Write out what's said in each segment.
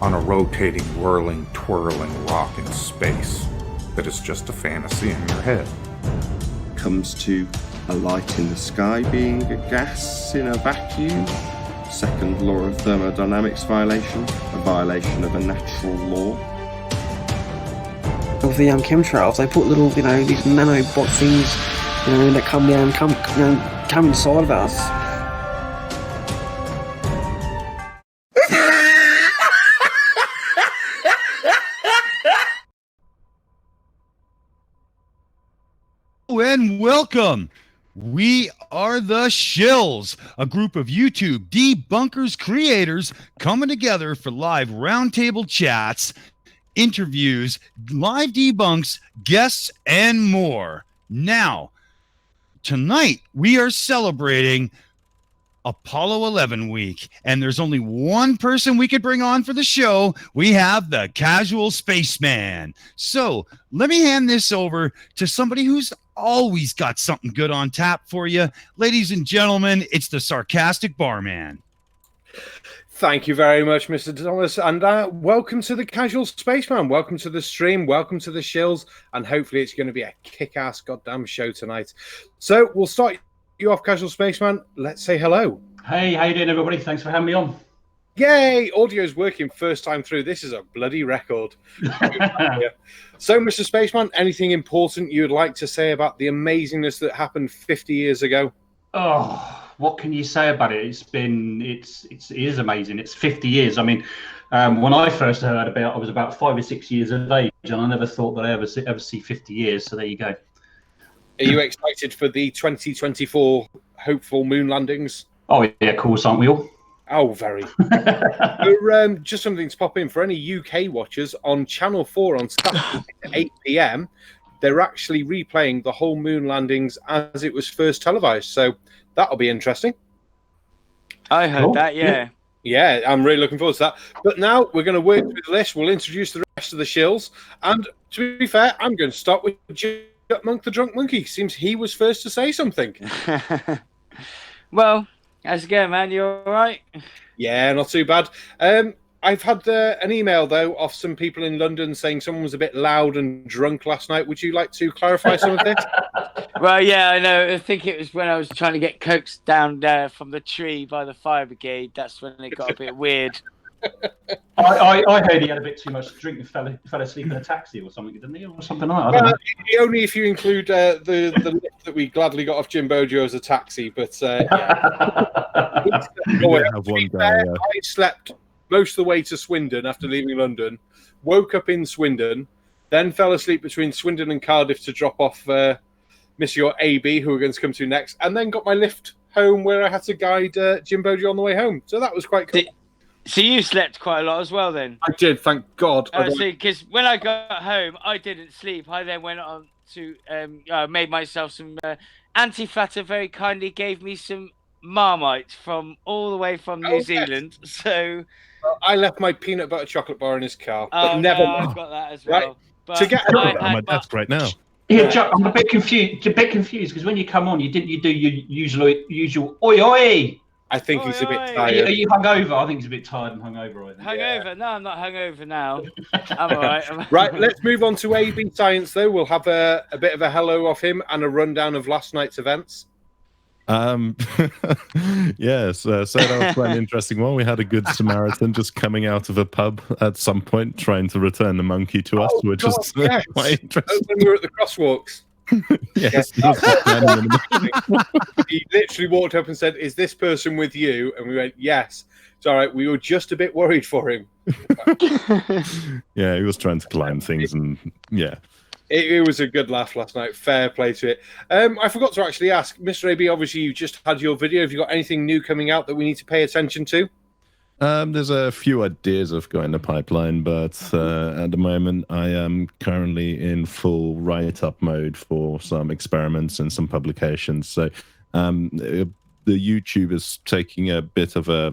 on a rotating, whirling, twirling rock in space that is just a fantasy in your head. Comes to a light in the sky being a gas in a vacuum. Second law of thermodynamics violation, a violation of a natural law. Of the chemtrails, they put little, these nanobot things, that come down, come inside of us. And welcome. We are the Shills, a group of YouTube Debunkers creators coming together for live roundtable chats, interviews, live debunks, guests, and more. Now, tonight we are celebrating Apollo 11 week, and there's only one person we could bring on for the show. We have the Casual Spaceman. So let me hand this over to somebody who's always got something good on tap for you. Ladies and gentlemen, it's the sarcastic barman. Thank you very much, Mr. Thomas, and welcome to the Casual Spaceman. Welcome to the stream. Welcome to the Shills, and hopefully it's going to be a kick-ass goddamn show tonight. So we'll start you off, Casual Spaceman. Let's say hello. Hey, how you doing, everybody? Thanks for having me on. Yay! Audio's working first time through. This is a bloody record. So, Mr. Spaceman, anything important you would like to say about the amazingness that happened 50 years ago? Oh, what can you say about it? It is amazing. It's 50 years. I mean, when I first heard about it, I was about 5 or 6 years of age, and I never thought that I ever see 50 years. So there you go. Are you excited for the 2024 hopeful moon landings? Oh yeah, of course, aren't we all? Oh, very. Just something to pop in for any UK watchers on Channel 4 on Saturday at 8 p.m. They're actually replaying the whole moon landings as it was first televised. So that'll be interesting. I heard that, yeah. Yeah, I'm really looking forward to that. But now we're going to work through the list. We'll introduce the rest of the Shills. And to be fair, I'm going to start with Monk the Drunk Monkey. Seems he was first to say something. Well, how's it going, man? You all right? Yeah, not too bad. I've had an email, though, off some people in London saying someone was a bit loud and drunk last night. Would you like to clarify some of this? Well, yeah, I know. I think it was when I was trying to get coaxed down from the tree by the fire brigade. That's when it got a bit weird. I heard he had a bit too much to drink and fell asleep in a taxi or something, didn't he? Or something like that. I don't know. Only if you include the lift that we gladly got off Jim Bojo as a taxi. But yeah. I slept most of the way to Swindon after leaving London, woke up in Swindon, then fell asleep between Swindon and Cardiff to drop off Miss Your AB, who we're going to come to next, and then got my lift home where I had to guide Jim Bojo on the way home. So that was quite cool. So you slept quite a lot as well, then? I did, thank God. See, because when I got home, I didn't sleep. I then went on to made myself some anti-flatter. Very kindly gave me some Marmite from all the way from New Zealand. Yes. So I left my peanut butter chocolate bar in his car. But never. No, I've got that as well. Right? But to get on my desk right now. Yeah, Chuck, I'm a bit confused because when you come on, you do your usual oi oi. I think he's a bit tired. Are you hungover? I think he's a bit tired and hungover. Hungover? Yeah. No, I'm not hungover now. I'm all right. Right, let's move on to AB Science, though. We'll have a bit of a hello off him and a rundown of last night's events. Yes, so that was quite an interesting one. We had a good Samaritan just coming out of a pub at some point trying to return the monkey to us, which is quite interesting. When we were at the crosswalks. Yes. He literally walked up and said, "Is this person with you?" And we went, "Yes." It's all right. We were just a bit worried for him. Yeah, he was trying to climb things, and yeah. It was a good laugh last night. Fair play to it. I forgot to actually ask, Mr. AB, obviously you just had your video. Have you got anything new coming out that we need to pay attention to? There's a few ideas I've got in the pipeline, but at the moment I am currently in full write-up mode for some experiments and some publications. So the YouTube is taking a bit of a,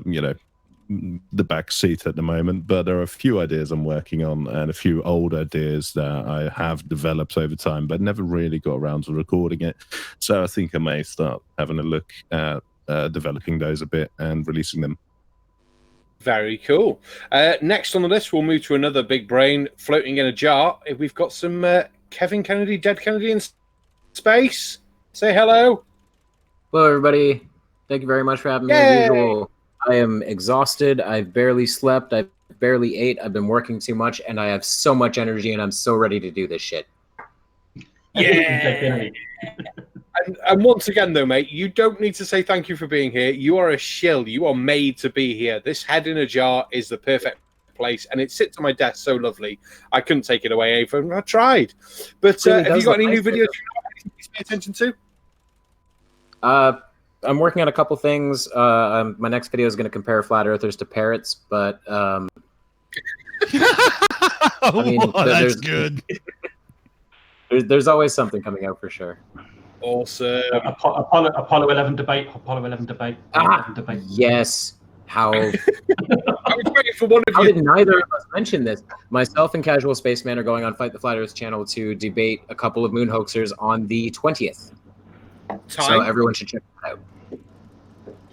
the back seat at the moment, but there are a few ideas I'm working on and a few old ideas that I have developed over time, but never really got around to recording it. So I think I may start having a look at developing those a bit and releasing them. Very cool. Next on the list, we'll move to another big brain floating in a jar. We've got some Kevin Kennedy, Dead Kennedy in space. Say hello. Hello, everybody. Thank you very much for having me as usual. I am exhausted. I've barely slept. I've barely ate. I've been working too much, and I have so much energy, and I'm so ready to do this shit. Yeah. And once again, though, mate, you don't need to say thank you for being here. You are a shill. You are made to be here. This head in a jar is the perfect place, and it sits on my desk so lovely. I couldn't take it away even if I tried. But Really have you got any look new nice, videos you need to pay attention to? I'm working on a couple things. My next video is going to compare flat earthers to parrots, but I mean, that's good. There's always something coming out for sure. Awesome. Apollo 11 debate. Apollo 11 debate. Yes. How? I was waiting for one of How you. did neither of us mention this? Myself and Casual Spaceman are going on Fight the Flat Earth channel to debate a couple of moon hoaxers on the 20th. So everyone should check it out.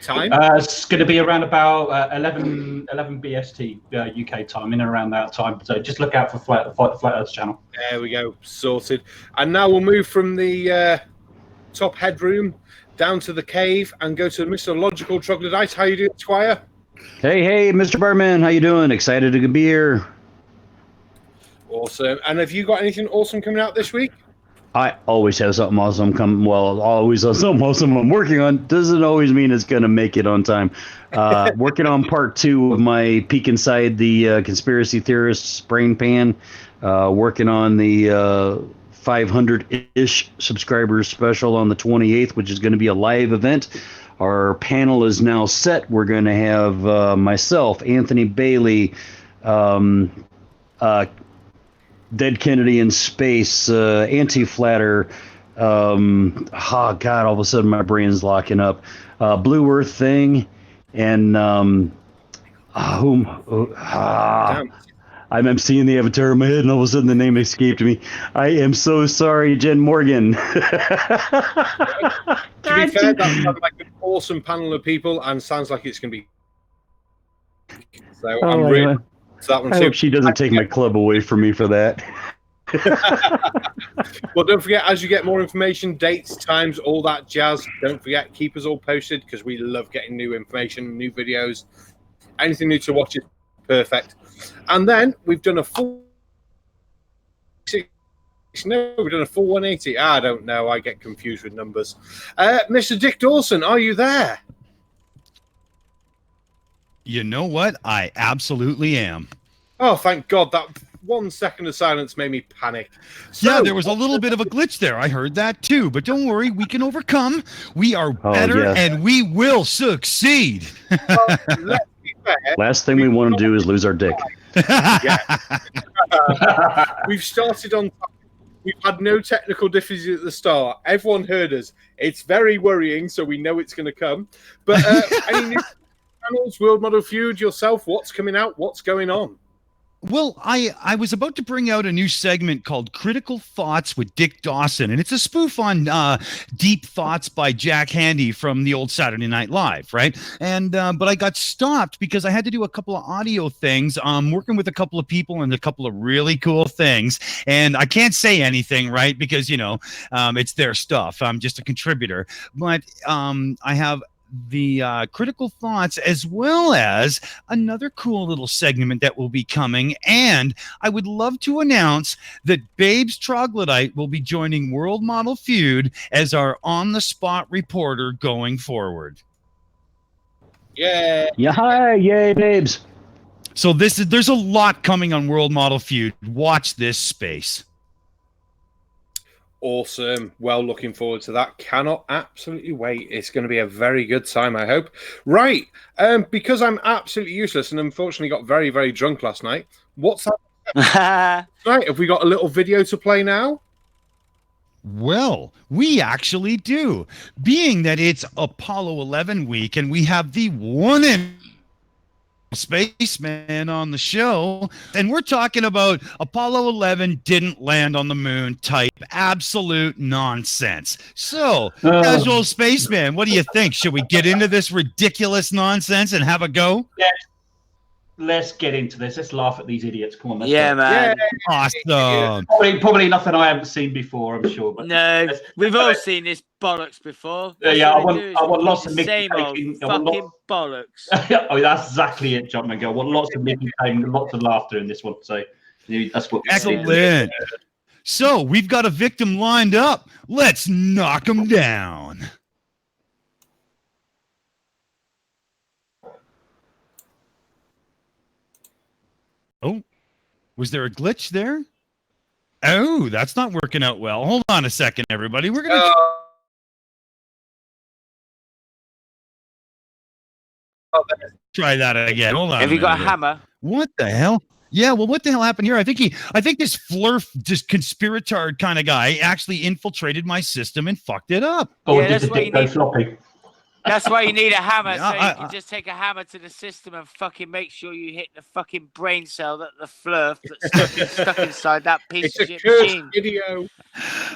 Time? It's going to be around about 11 BST UK time, in and around that time. So just look out for Fight the Flat Earth channel. There we go. Sorted. And now we'll move from the top headroom down to the cave and go to Mr. Logical Troglodyte. How you doing, Squire? Hey, Mr. Birdman, how you doing? Excited to be here. Awesome. And have you got anything awesome coming out this week? I always have something awesome come. Well, always have something awesome I'm working on. Doesn't always mean it's going to make it on time. Working on part 2 of my peek inside the conspiracy theorists brain pan. Working on the 500-ish subscribers special on the 28th, which is going to be a live event. Our panel is now set. We're going to have myself, Anthony Bailey, Dead Kennedy in space, anti-flatter. God, all of a sudden my brain's locking up. Blue Earth thing, and I'm seeing the avatar in my head, and all of a sudden the name escaped me. I am so sorry, Jen Morgan. To be fair, that sounds like an awesome panel of people, and sounds like it's going to be. So I'm really. That one I too. hope she doesn't take my club away from me for that. Well, don't forget, as you get more information, dates, times, all that jazz, don't forget, keep us all posted, because we love getting new information, new videos. Anything new to watch is perfect. And then we've done a full 180. I don't know. I get confused with numbers. Mr. Dick Dawson, are you there? You know what? I absolutely am. Oh, thank God. That 1 second of silence made me panic. Yeah, there was a little bit of a glitch there. I heard that too. But don't worry, we can overcome. We are better, and we will succeed. Well, let's be fair. Last thing we want to do is lose our dick. We've started on time. We've had no technical difficulties at the start. Everyone heard us. It's very worrying, so we know it's going to come. But any new channels, World Model Feud, yourself, what's coming out? What's going on? Well, I was about to bring out a new segment called Critical Thoughts with Dick Dawson, and it's a spoof on Deep Thoughts by Jack Handy from the old Saturday Night Live, right? And but I got stopped because I had to do a couple of audio things. I'm working with a couple of people and a couple of really cool things, and I can't say anything, right? Because, you know, it's their stuff. I'm just a contributor. But I have the critical thoughts, as well as another cool little segment that will be coming. And I would love to announce that Babes Troglodyte will be joining World Model Feud as our on-the-spot reporter going forward. Yeah. Yeah, hi, yay, Babes. So there's a lot coming on World Model Feud. Watch this space. Awesome. Well, looking forward to that. Cannot absolutely wait. It's going to be a very good time, I hope. Right. Because I'm absolutely useless and unfortunately got very, very drunk last night. What's that? Right. Have we got a little video to play now? Well, we actually do. Being that it's Apollo 11 week and we have the one and Spaceman on the show, and we're talking about Apollo 11 didn't land on the moon type absolute nonsense. So, Casual Spaceman, what do you think? Should we get into this ridiculous nonsense and have a go? let's get into this. Let's laugh at these idiots. Come on, let's Yeah, go. man. Awesome. Probably nothing I haven't seen before, I'm sure. But No, we've all seen this bollocks before. That's yeah, I what want, they do, is I want repeat lots the of Mickey same old taking. I want fucking bollocks. oh, that's exactly it, John McGill. I want lots of Mickey taking, lots of laughter in this one. So that's what. Excellent. So we've got a victim lined up. Let's knock him down. Oh, was there a glitch there? Oh, that's not working out well. Hold on a second, everybody. We're gonna try that again. Hold on. Have you got a minute. hammer? What the hell? Yeah, well, what the hell happened here? I think this flurf, just conspiratard kind of guy actually infiltrated my system and fucked it up. Oh, Yeah, did the dick go floppy? That's why you need a hammer, Yeah, so you can just take a hammer to the system and fucking make sure you hit the fucking brain cell that the flurf that's stuck inside that piece of shit machine. Video.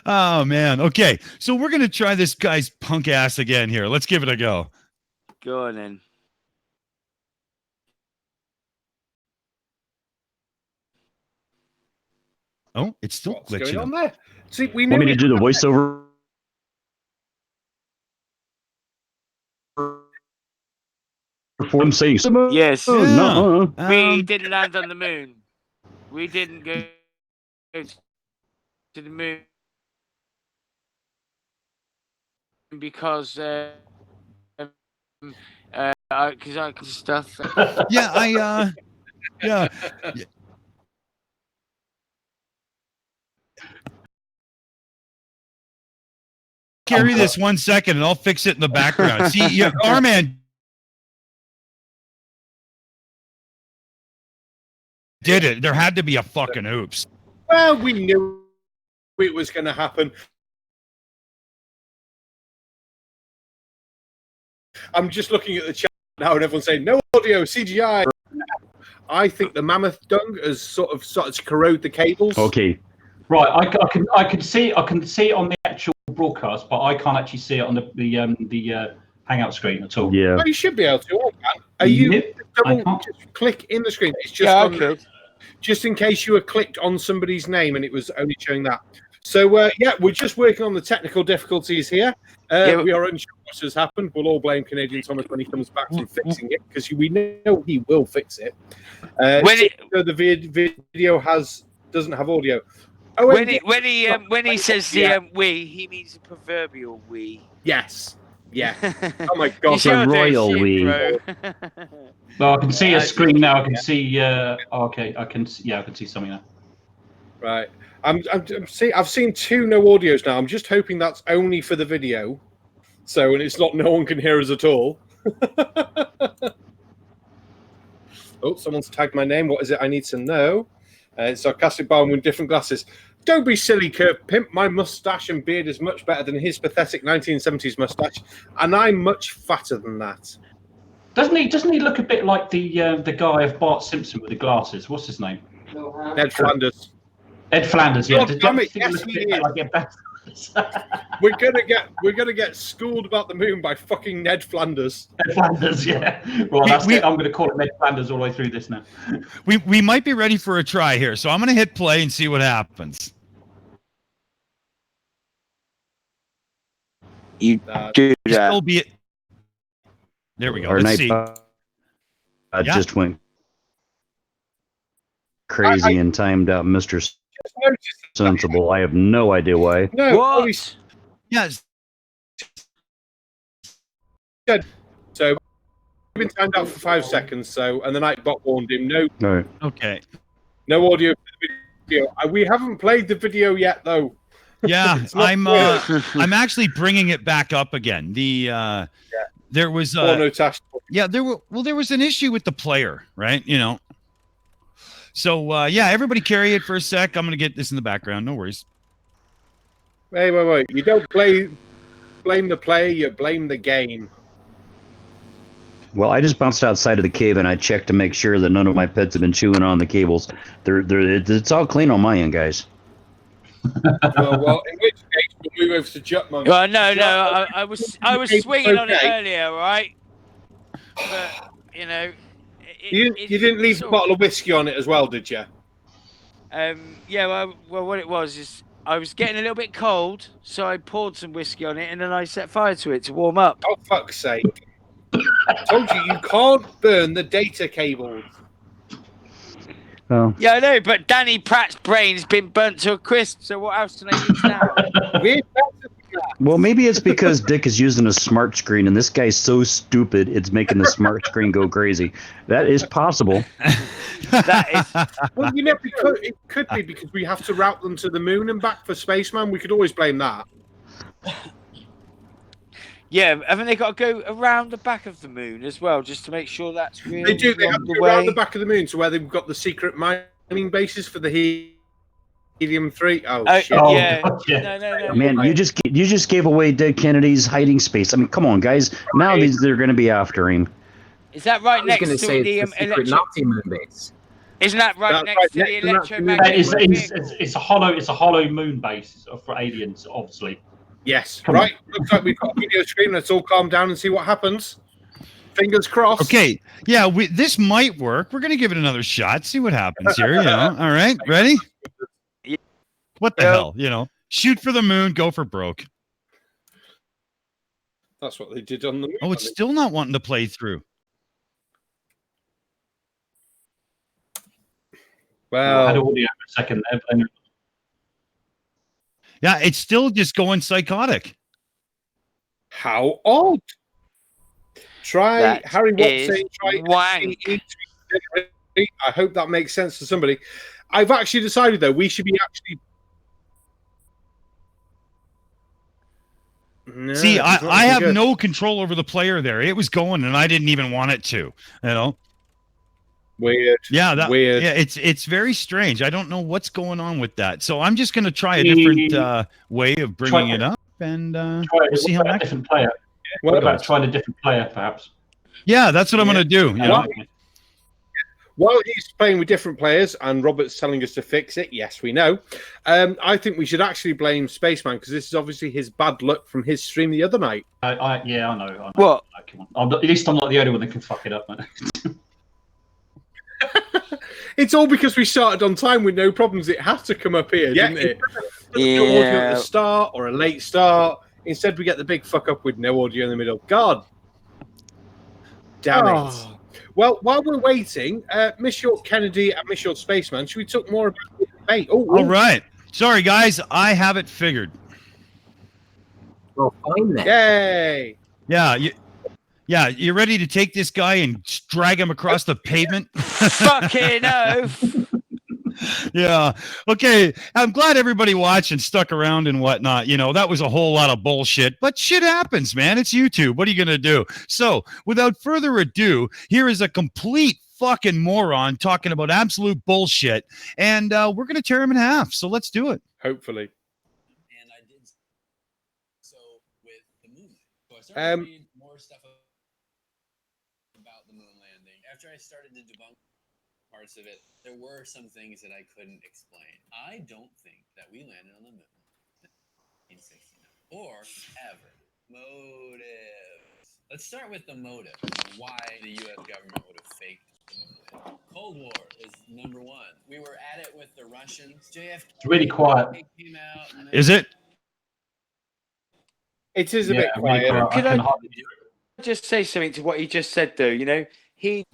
Oh man. Okay, so we're gonna try this guy's punk ass again here. Let's give it a go. Go on then. Oh, it's still What's glitching. going on there? See, we Want knew me to do the voiceover? For him saying, Yes. Oh, no. We didn't land on the moon. We didn't go to the moon because I can stuff. Yeah, yeah. Carry this 1 second and I'll fix it in the background. See, yeah, our man did it. There had to be a fucking oops. Well, we knew it was going to happen. I'm just looking at the chat now, and everyone's saying no audio, CGI. I think the mammoth dung has sort of started to corrode the cables. Okay. Right, I can see it on the actual broadcast, but I can't actually see it on the hangout screen at all. Yeah. Well, you should be able to. I can. Are you just click in the screen? It's just just in case you were clicked on somebody's name and it was only showing that. So yeah, we're just working on the technical difficulties here. We are unsure what has happened. We'll all blame Canadian Thomas when he comes back from fixing it, because we know he will fix it. The video doesn't have audio. Oh, when he says the we, he means the proverbial we. Yes. Yeah. Oh my god. The royal we. Well, I can see a screen now. I can see. Okay, I can see something now. Right. I've seen 2 no audios now. I'm just hoping that's only for the video, and it's not no one can hear us at all. Oh, someone's tagged my name. What is it? I need to know. Sarcastic barman with different glasses. Don't be silly, Kurt Pimp. My mustache and beard is much better than his pathetic 1970s mustache, and I'm much fatter than that. Doesn't he look a bit like the guy of Bart Simpson with the glasses? What's his name? Ned Flanders. Ed Flanders, yeah. We're gonna get schooled about the moon by fucking Ned Flanders. Ned Flanders, yeah. Well, that's it. I'm going to call it Ned Flanders all the way through this now. We might be ready for a try here, so I'm going to hit play and see what happens. You do that. Still be it. There we go. Our Let's night see. just went crazy and timed out Mr. Sensible. I have no idea why. No, what? Yes. Good. So we've been timed out for 5 seconds. And the Nightbot warned him. No. Right. Okay. No audio for the video. We haven't played the video yet, though. Yeah, I'm actually bringing it back up again. There was there was an issue with the player, right? So yeah, everybody carry it for a sec. I'm gonna get this in the background. No worries. Wait. You don't blame the player. You blame the game. Well, I just bounced outside of the cave and I checked to make sure that none of my pets have been chewing on the cables. It's all clean on my end, guys. Well, in which case we'll move over to Jutman. Well, no, I was swinging on it earlier, right? But You didn't leave a bottle of whiskey on it as well, did you? Yeah, well, what it was is I was getting a little bit cold, so I poured some whiskey on it and then I set fire to it to warm up. Oh, fuck's sake. I told you can't burn the data cables. Oh. Yeah, I know, but Danny Pratt's brain's been burnt to a crisp, so what else do I use now? Well, maybe it's because Dick is using a smart screen and this guy's so stupid it's making the smart screen go crazy. That is possible. That is. Well, you know, it could be because we have to route them to the moon and back for Spaceman. We could always blame that. Yeah, haven't they got to go around the back of the moon as well, just to make sure that's real? They do. They have to go around the back of the moon to where they've got the secret mining bases for the helium-3. Oh shit! Yeah. No. Man, you just gave away Dead Kennedy's hiding space. I mean, come on, guys. Now they're going to be after him. Is that right I was next going to to say the it's the secret Nazi moon base. Isn't that right That's next right to next the to that electromagnetic? It's a hollow moon base for aliens, obviously. Yes. Right. Looks like we've got a video screen. Let's all calm down and see what happens. Fingers crossed. Okay, yeah, this might work. We're gonna give it another shot. See what happens here. You know. All right, ready? What the hell? You know, shoot for the moon, go for broke. That's what they did on the moon. Oh, it's still not wanting to play through. Well, I had audio for a second there, but Yeah, it's still just going psychotic. how odd. Try That Harry is Watson. Try wank. I hope that makes sense to somebody. I've actually decided though we should be actually. No, See, it's not I have good. no control over the player there. It was going, and I didn't even want it to. You know. Weird. Yeah, weird. Yeah, it's very strange. I don't know what's going on with that. So I'm just going to try a different way of bringing it up, and we'll see how that. Different player. What about trying a different player, perhaps? Yeah, that's what I'm going to do. You know? While he's playing with different players and Robert's telling us to fix it, yes, we know. I think we should actually blame Spaceman because this is obviously his bad luck from his stream the other night. I know. What? At least I'm not the only one that can fuck it up, man. It's all because we started on time with no problems. It had to come up here, didn't it? No audio at the start or a late start. Instead, we get the big fuck up with no audio in the middle. God damn it. Well, while we're waiting, Miss York Kennedy and Miss York Spaceman, should we talk more about the debate? All right. Sorry, guys. I have it figured. Well, fine then. Yay. Yeah, you ready to take this guy and drag him across the pavement? Fucking oath. Yeah. Okay. I'm glad everybody watched and stuck around and whatnot. You know, that was a whole lot of bullshit, but shit happens, man. It's YouTube. What are you going to do? So without further ado, here is a complete fucking moron talking about absolute bullshit. And we're going to tear him in half. So let's do it. Hopefully. And I did so with the moon. So I started to read more stuff about the moon landing. After I started to debunk parts of it, there were some things that I couldn't explain. I don't think that we landed on the moon in 1969 or ever. Motives. Let's start with the motive. Why the U.S. government would have faked the moon landing. Cold War is number one. We were at it with the Russians. JFK. It's really quiet. Came out and Is it? It is a bit really quiet. Could I just say something to what he just said, though? You know, he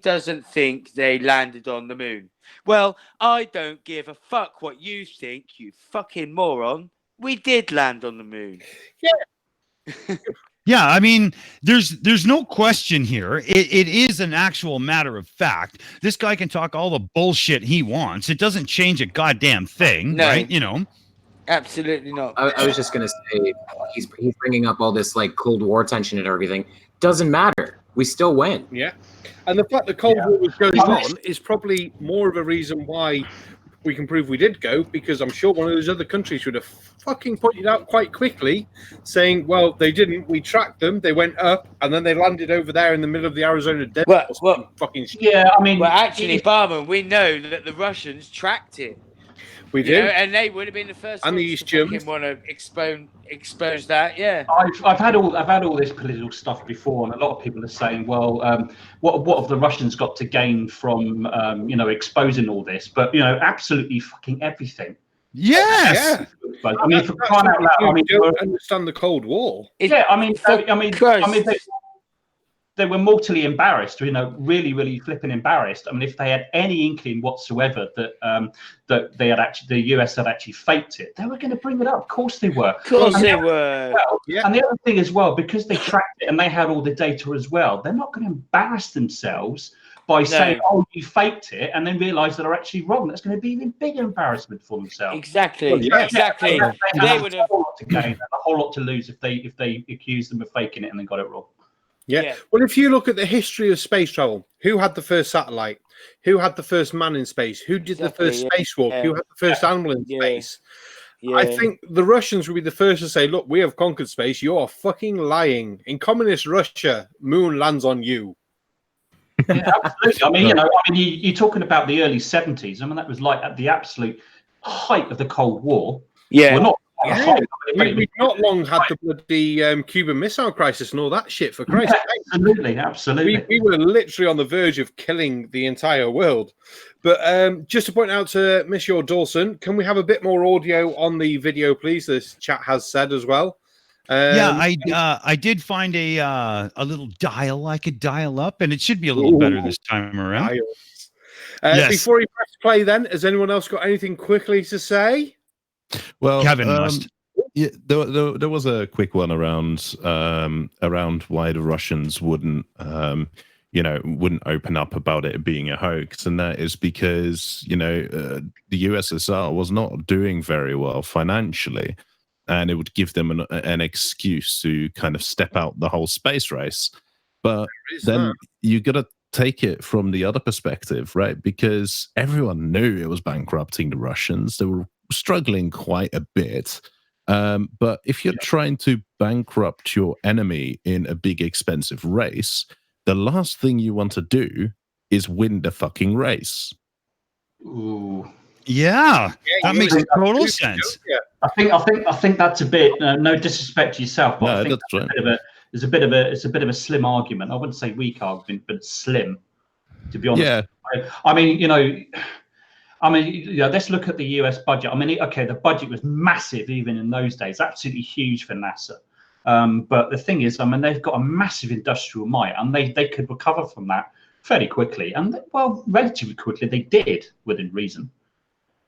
doesn't think they landed on the moon. Well, I don't give a fuck what you think, you fucking moron. We did land on the moon. Yeah. Yeah, I mean, there's no question here. It is an actual matter of fact. This guy can talk all the bullshit he wants. It doesn't change a goddamn thing, right? You know. Absolutely not. I was just gonna say he's bringing up all this like Cold War tension and everything. Doesn't matter. We still win. Yeah. And the fact that Cold War was going on is probably more of a reason why we can prove we did go, because I'm sure one of those other countries would have fucking pointed out quite quickly, saying, well, they didn't. We tracked them. They went up, and then they landed over there in the middle of the Arizona desert. Well, fucking yeah, I mean... Well, actually, Barman, we know that the Russians tracked it. We You do. know, and they would have been the first And the ones East to fucking Germans. want to expose that. Yeah. I've had all this political stuff before, and a lot of people are saying, well, what have the Russians got to gain from exposing all this? But absolutely fucking everything. Yes. Yeah. I mean, for crying out loud, You don't understand the Cold War. They were mortally embarrassed, really, really flipping embarrassed. I mean, if they had any inkling whatsoever that the US had actually faked it, they were going to bring it up. Of course they were. Of course they were. And the other thing as well, because they tracked it and they had all the data as well, they're not going to embarrass themselves by saying, "Oh, you faked it," and then realise that they're actually wrong. That's going to be an even bigger embarrassment for themselves. Exactly. Exactly. They would have a whole lot to gain and a whole lot to lose if they accused them of faking it and then got it wrong. Yeah. Well, if you look at the history of space travel, who had the first satellite? Who had the first man in space? Who did the first spacewalk? Who had the first animal in space? I think the Russians would be the first to say, "Look, we have conquered space. You are fucking lying. In communist Russia, moon lands on you." Yeah, absolutely. You're talking about the early 70s. I mean, that was like at the absolute height of the Cold War. Yeah. Well, not We've not long had the bloody Cuban Missile Crisis and all that shit, for Christ's sake. Absolutely. We were literally on the verge of killing the entire world. But just to point out to Miss Your Dawson, can we have a bit more audio on the video, please? This chat has said as well. I did find a little dial I could dial up, and it should be a little better this time around. Yes. Before he press play, then, has anyone else got anything quickly to say? Well, Kevin must. Yeah, there was a quick one around why the Russians wouldn't open up about it being a hoax, and that is because the USSR was not doing very well financially, and it would give them an excuse to kind of step out the whole space race. But then you got to take it from the other perspective, right? Because everyone knew it was bankrupting the Russians. They were struggling quite a bit. But if you're trying to bankrupt your enemy in a big, expensive race, the last thing you want to do is win the fucking race. Ooh. Yeah, that makes total sense. I think that's a bit no disrespect to yourself, but I think that's right. it's a bit of a slim argument. I wouldn't say weak argument, but slim, to be honest. Yeah. Let's look at the US budget. The budget was massive even in those days, absolutely huge for NASA. But the thing is, they've got a massive industrial might, and they could recover from that fairly quickly, and relatively quickly they did within reason.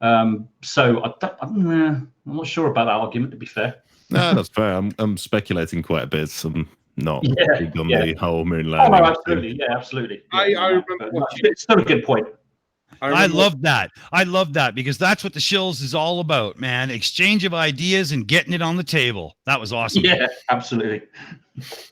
So I'm not sure about that argument, to be fair. No, that's fair. I'm speculating quite a bit. I'm not big on the whole moon landing. Oh, no, absolutely. Yeah, absolutely. I remember watching. It's still a good point. I love that. I love that because that's what the Shills is all about, man. Exchange of ideas and getting it on the table. That was awesome. Yeah, absolutely.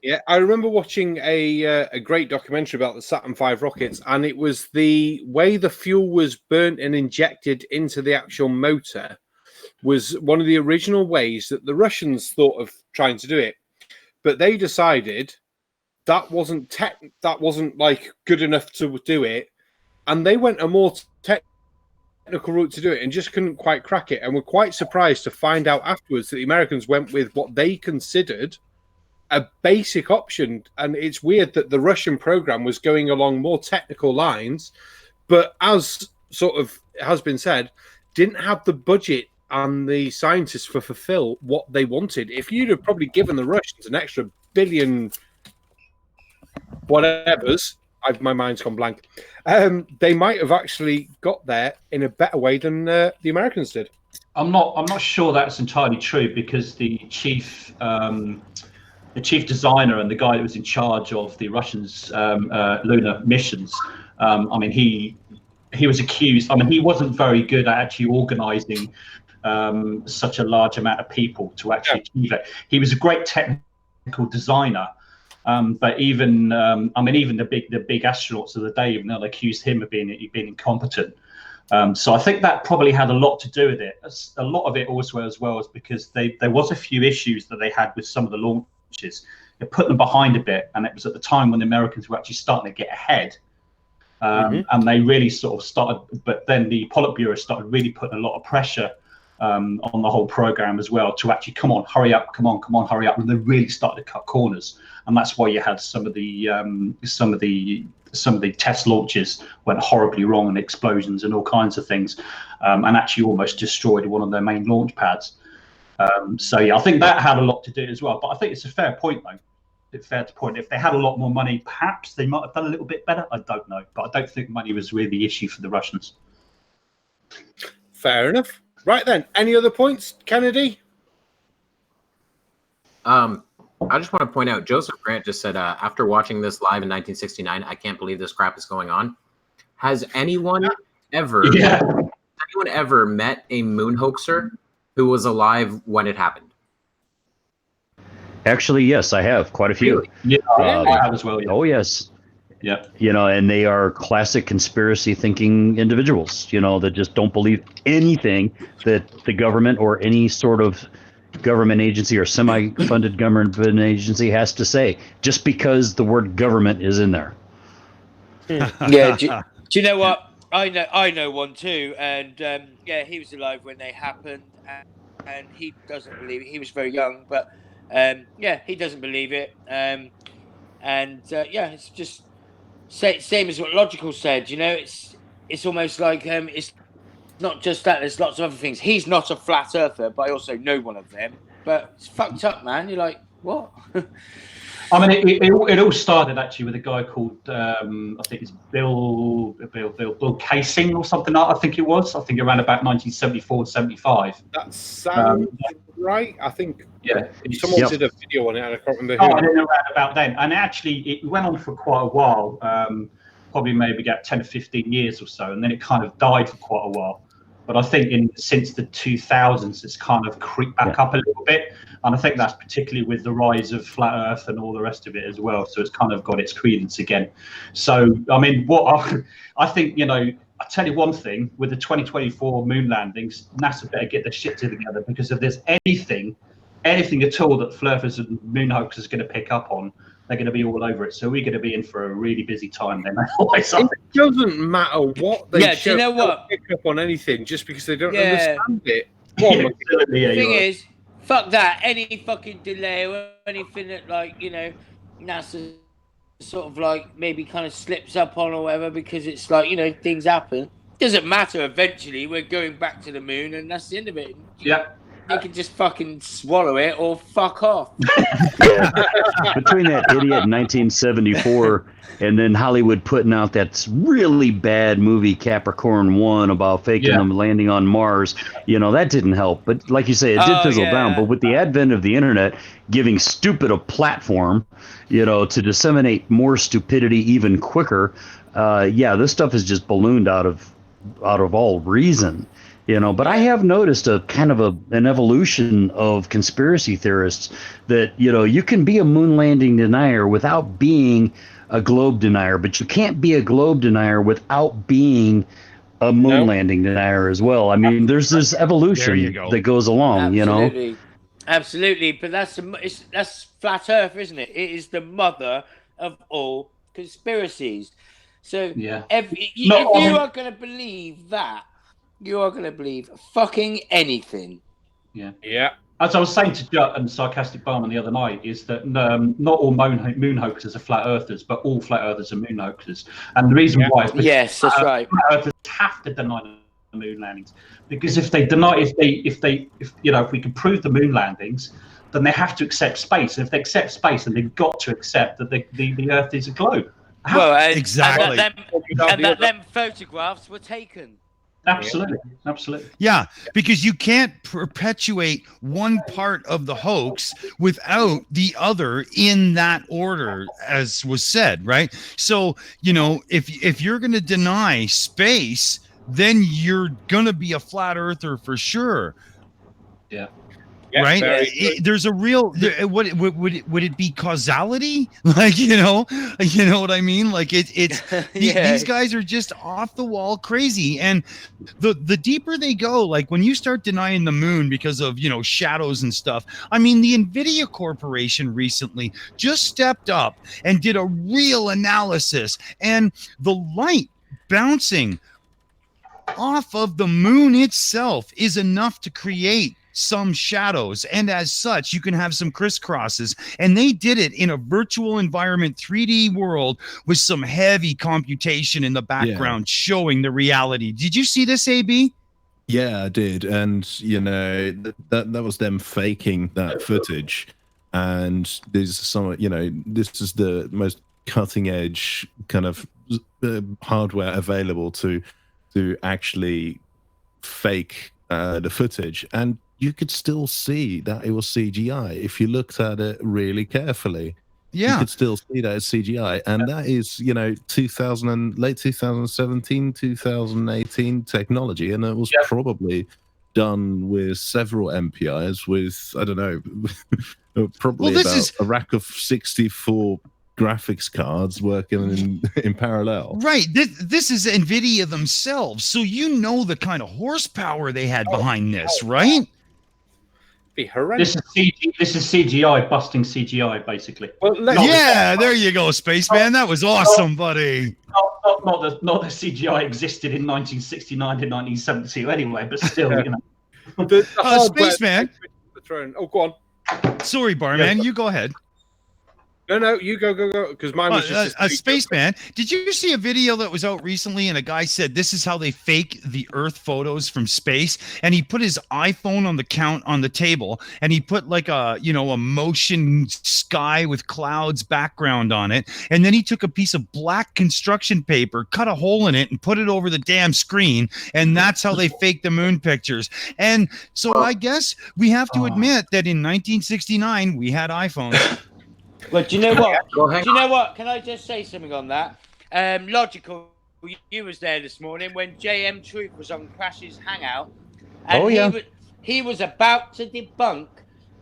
Yeah, I remember watching a great documentary about the Saturn V rockets, and it was the way the fuel was burnt and injected into the actual motor was one of the original ways that the Russians thought of trying to do it, but they decided that wasn't like good enough to do it. And they went a more technical route to do it and just couldn't quite crack it. And were quite surprised to find out afterwards that the Americans went with what they considered a basic option. And it's weird that the Russian program was going along more technical lines, but as sort of has been said, didn't have the budget and the scientists for fulfill what they wanted. If you'd have probably given the Russians an extra billion whatevers, my mind's gone blank. They might have actually got there in a better way than the Americans did. I'm not sure that's entirely true, because the chief designer and the guy that was in charge of the Russians' lunar missions, he was accused. He wasn't very good at actually organising such a large amount of people to actually achieve it. He was a great technical designer. But even the big astronauts of the day, even though they accused him of being incompetent. So I think that probably had a lot to do with it. A lot of it also as well is because there was a few issues that they had with some of the launches. It put them behind a bit, and it was at the time when the Americans were actually starting to get ahead. And they really sort of started, but then the Politburo started really putting a lot of pressure on the whole program as well to actually come on, hurry up, come on, hurry up, and they really started to cut corners, and that's why you had some of the test launches went horribly wrong, and explosions and all kinds of things, and actually almost destroyed one of their main launch pads. So yeah, I think that had a lot to do as well. But I think it's a fair point, though. It's fair to point. If they had a lot more money, perhaps they might have done a little bit better. I don't know, but I don't think money was really the issue for the Russians. Fair enough. Right then, any other points, Kennedy? I just want to point out, Joseph Grant just said, after watching this live in 1969, I can't believe this crap is going on. Has anyone ever met a moon hoaxer who was alive when it happened? Actually, yes, I have quite a few. Really? Yeah, I have as well. Yeah. Oh, yes. Yeah. And they are classic conspiracy thinking individuals, that just don't believe anything that the government or any sort of government agency or semi-funded government agency has to say, just because the word government is in there. Yeah. Do you know what? I know one too, and he was alive when they happened, and he doesn't believe it. He was very young, but he doesn't believe it. It's just same as what Logical said. It's almost like it's not just that. There's lots of other things. He's not a flat earther, but I also know one of them. But it's fucked up, man. You're like, what? I mean, it all started actually with a guy called I think it's Bill Casing or something. I think it was. I think around about 1974, 75. That sounds right. I think someone did a video on it, and I can't remember who. I don't know around about then. And actually, it went on for quite a while. Probably maybe about 10 or 15 years or so, and then it kind of died for quite a while. But I think since the 2000s, it's kind of creeped back up a little bit. And I think that's particularly with the rise of flat Earth and all the rest of it as well. So it's kind of got its credence again. So, I mean, I think, I tell you one thing, with the 2024 moon landings, NASA better get their shit together, because if there's anything at all that flat Earthers and moon hoaxers are going to pick up on, they're going to be all over it. So we're going to be in for a really busy time then. It doesn't matter what they do you know what? Pick up on anything just because they don't understand it. The thing is, fuck that. Any fucking delay or anything that, NASA sort of maybe kind of slips up on or whatever, because it's things happen. Doesn't matter. Eventually, we're going back to the moon, and that's the end of it. Yeah. They can just fucking swallow it or fuck off. Yeah. Between that idiot in 1974 and then Hollywood putting out that really bad movie Capricorn 1 about faking them landing on Mars, that didn't help. But like you say, it did fizzle down. But with the advent of the internet giving stupid a platform, to disseminate more stupidity even quicker, this stuff has just ballooned out of all reason. But I have noticed a kind of an evolution of conspiracy theorists that, you can be a moon landing denier without being a globe denier, but you can't be a globe denier without being a moon landing denier as well. I mean, there's this evolution that goes along, Absolutely. But that's flat Earth, isn't it? It is the mother of all conspiracies. So if you are going to believe that, you are going to believe fucking anything. Yeah. Yeah. As I was saying to Jut and Sarcastic Barman the other night, is that not all moon hoaxers are flat earthers, but all flat earthers are moon hoaxers. And the reason why is because that's right. Flat earthers have to deny the moon landings, because if we can prove the moon landings, then they have to accept space. And if they accept space, then they've got to accept that the Earth is a globe. Exactly. And that them photographs were taken. Absolutely. Yeah, because you can't perpetuate one part of the hoax without the other in that order, as was said, right? So, if you're going to deny space, then you're going to be a flat earther for sure. Yeah. Right? There's a real. Would it be causality? You know what I mean? These guys are just off the wall crazy, and the deeper they go, when you start denying the moon because of shadows and stuff. I mean, the Nvidia Corporation recently just stepped up and did a real analysis, and the light bouncing off of the moon itself is enough to create some shadows, and as such you can have some crisscrosses, and they did it in a virtual environment 3D world with some heavy computation in the background showing the reality. Did you see this, AB? Yeah, I did, and you know that was them faking that footage, and there's some, you know, this is the most cutting edge kind of hardware available to actually fake the footage, and you could still see that it was CGI if you looked at it really carefully. You could still see that it's CGI, and that is, you know, late 2017, 2018 technology, and it was probably done with several MPIs with, I don't know, probably a rack of 64 graphics cards working in parallel. Right. This is NVIDIA themselves, so you know the kind of horsepower they had behind this, right? Be horrendous. This is CGI busting CGI, basically. Well, yeah, there you go, Spaceman. That was awesome, buddy. Not the CGI existed in 1969 to 1972 anyway, but still, you know. Spaceman. Oh, go on. Sorry, Barman. You go ahead. No, you go, because mine was just a Spaceman. Did you see a video that was out recently, and a guy said this is how they fake the Earth photos from space, and he put his iPhone on the table, and he put like a motion sky with clouds background on it, and then he took a piece of black construction paper, cut a hole in it, and put it over the damn screen, and that's how they fake the moon pictures. And so I guess we have to admit that in 1969 we had iPhones. Well, do you know what? Do you know what? Can I just say something on that? Logical, you was there this morning when JM Truth was on Crash's Hangout. And he was about to debunk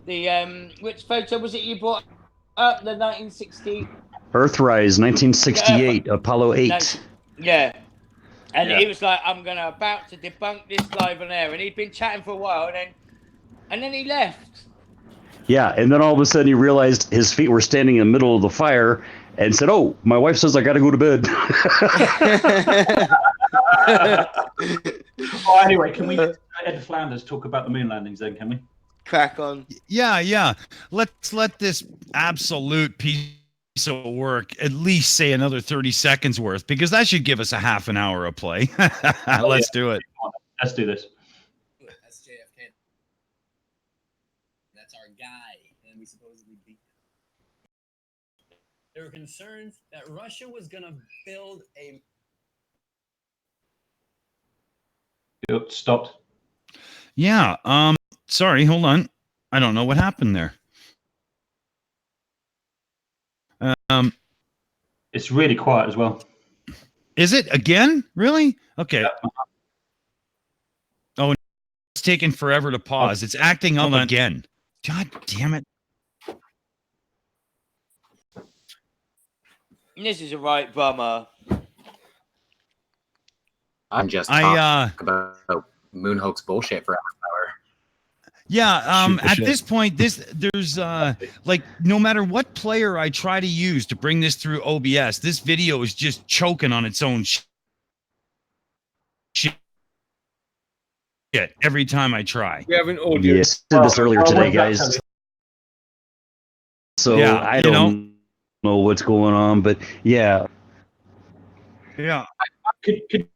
the which photo was it you brought up? The 1960 Earthrise, 1968, Apollo 8. Yeah. And he was like, I'm about to debunk this live on air, and he'd been chatting for a while, and then he left. Yeah, and then all of a sudden he realized his feet were standing in the middle of the fire and said, "Oh, my wife says I got to go to bed." Anyway, can we let Ed Flanders talk about the moon landings then, can we? Crack on. Yeah. Let's let this absolute piece of work at least say another 30 seconds worth, because that should give us a half an hour of play. Let's do it. Let's do this. That's JFK. That's our guy, and we supposedly beat him. There were concerns that Russia was going to build a... Yep, stopped. Yeah, sorry, hold on. I don't know what happened there. It's really quiet as well. Is it again? Really? Okay. Yeah. Oh, it's taking forever to pause. It's acting up again. God damn it. This is a right bummer. I'm just talking about moon hoax bullshit for half an hour. Yeah, at this point, there's like no matter what player I try to use to bring this through OBS, this video is just choking on its own shit every time I try. We haven't audio. Yes, did this earlier today, guys. So yeah, I don't know what's going on, but yeah. Could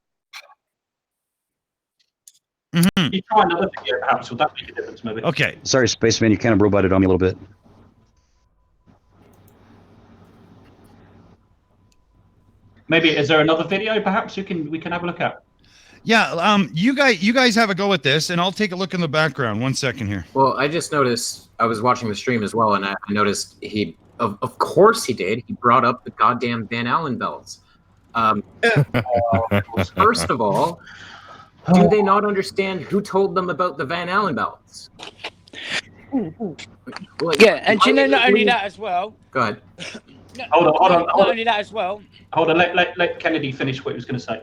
Mm-hmm. you try another video, perhaps? Would that make a difference, maybe? Okay. Sorry, Spaceman, you kind of roboted on me a little bit. Maybe is there another video, perhaps we can have a look at? Yeah, you guys have a go at this, and I'll take a look in the background. 1 second here. Well, I just noticed, I was watching the stream as well, and I noticed of course he did, he brought up the goddamn Van Allen belts. First of all, do they not understand who told them about the Van Allen belts? Like, yeah, and you know, not only that as well. Go ahead. Hold on. Not only that as well. Hold on, let Kennedy finish what he was going to say.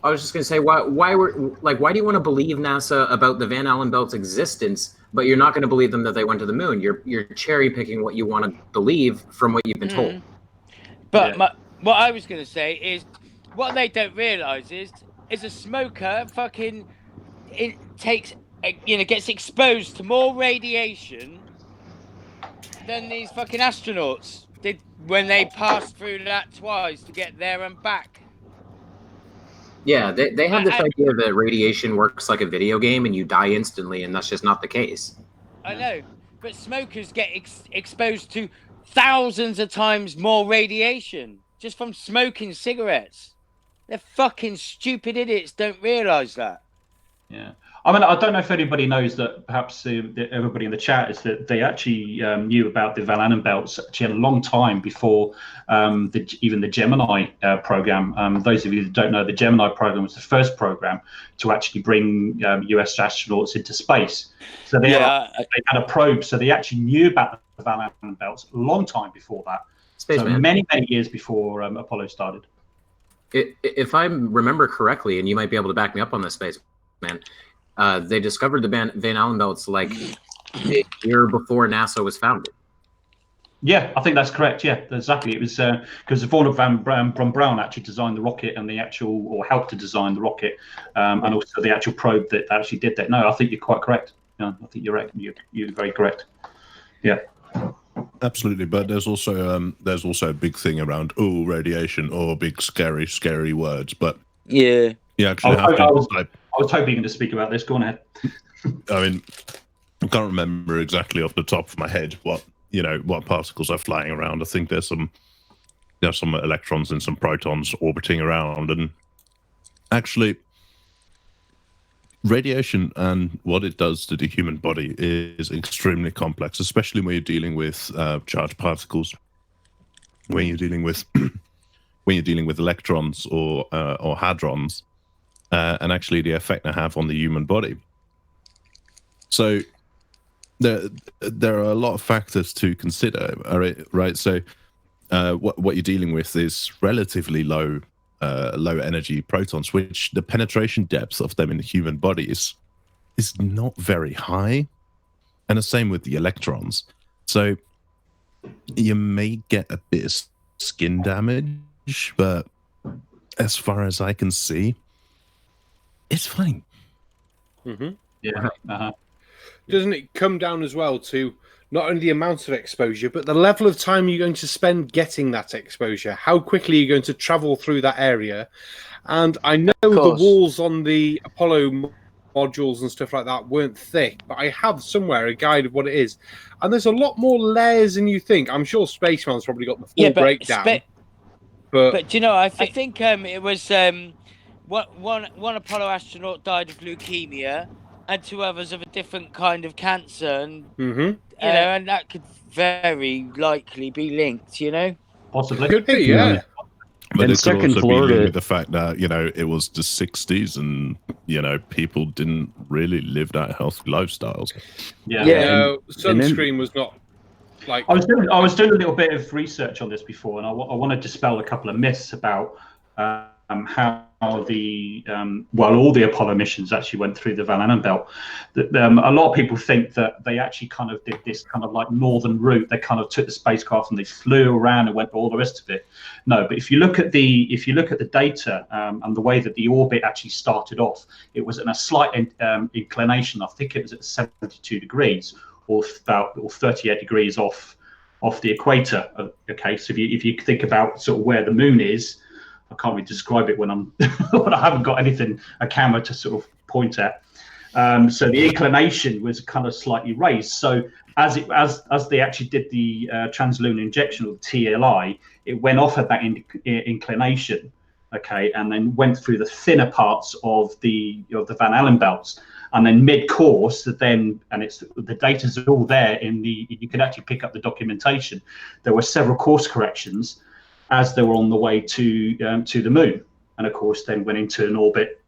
I was just going to say, why do you want to believe NASA about the Van Allen belt's existence, but you're not going to believe them that they went to the moon? You're cherry picking what you want to believe from what you've been told. But what I was going to say is, what they don't realise is a smoker fucking gets exposed to more radiation than these fucking astronauts did when they passed through that twice to get there and back. Yeah, they have this idea that radiation works like a video game and you die instantly, and that's just not the case. I know, but smokers get exposed to thousands of times more radiation just from smoking cigarettes. They're fucking stupid idiots, don't realise that. Yeah. I mean, I don't know if anybody knows that. Perhaps everybody in the chat is that they actually knew about the Van Allen belts actually a long time before even the Gemini program. Those of you that don't know, the Gemini program was the first program to actually bring US astronauts into space. So they had a probe, so they actually knew about the Van Allen belts a long time before that. So many years before Apollo started. If I remember correctly, and you might be able to back me up on this, Spaceman, they discovered the Van Allen belts like a year before NASA was founded. Yeah, I think that's correct. Yeah, exactly. It was because Vaughan von Braun actually designed the rocket and or helped to design the rocket, and also the actual probe that actually did that. No, I think you're quite correct. Yeah, I think you're right. You're very correct. Yeah. Absolutely, but there's also a big thing around radiation or big scary words. But yeah, you actually have to. I was hoping to speak about this. Go on ahead. I mean, I can't remember exactly off the top of my head what particles are flying around. I think there's some electrons and some protons orbiting around, and actually, radiation and what it does to the human body is extremely complex, especially when you're dealing with charged particles. When you're dealing with electrons or hadrons. And actually the effect they have on the human body. So there are a lot of factors to consider, right? So what you're dealing with is relatively low energy protons, which the penetration depth of them in the human body is not very high, and the same with the electrons. So you may get a bit of skin damage, but as far as I can see, it's fine. Mm-hmm. Yeah. Doesn't it come down as well to not only the amount of exposure, but the level of time you're going to spend getting that exposure? How quickly you're going to travel through that area? And I know the walls on the Apollo modules and stuff like that weren't thick, but I have somewhere a guide of what it is. And there's a lot more layers than you think. I'm sure Spaceman's probably got the full breakdown. But do you know, I think it was... One Apollo astronaut died of leukemia, and two others of a different kind of cancer, and and that could very likely be linked. Possibly could be, yeah. But it could also be linked with the fact that it was the 60s, and people didn't really live that healthy lifestyles. Yeah. Sunscreen was not like. I was doing a little bit of research on this before, and I want to dispel a couple of myths about. How all the Apollo missions actually went through the Van Allen belt. A lot of people think that they actually kind of did this kind of like northern route. They kind of took the spacecraft and they flew around and went all the rest of it. No, but if you look at the data and the way that the orbit actually started off, it was in a slight inclination. I think it was at 72 degrees or 38 degrees off the equator. Okay, so if you think about sort of where the moon is. I can't really describe it when I haven't got a camera to sort of point at. So the inclination was kind of slightly raised. So as they actually did the translunar injection, or TLI, it went off at that inclination, okay, and then went through the thinner parts of the Van Allen belts, and then mid-course, and the data's all there you can actually pick up the documentation. There were several course corrections as they were on the way to the moon, and of course then went into an orbit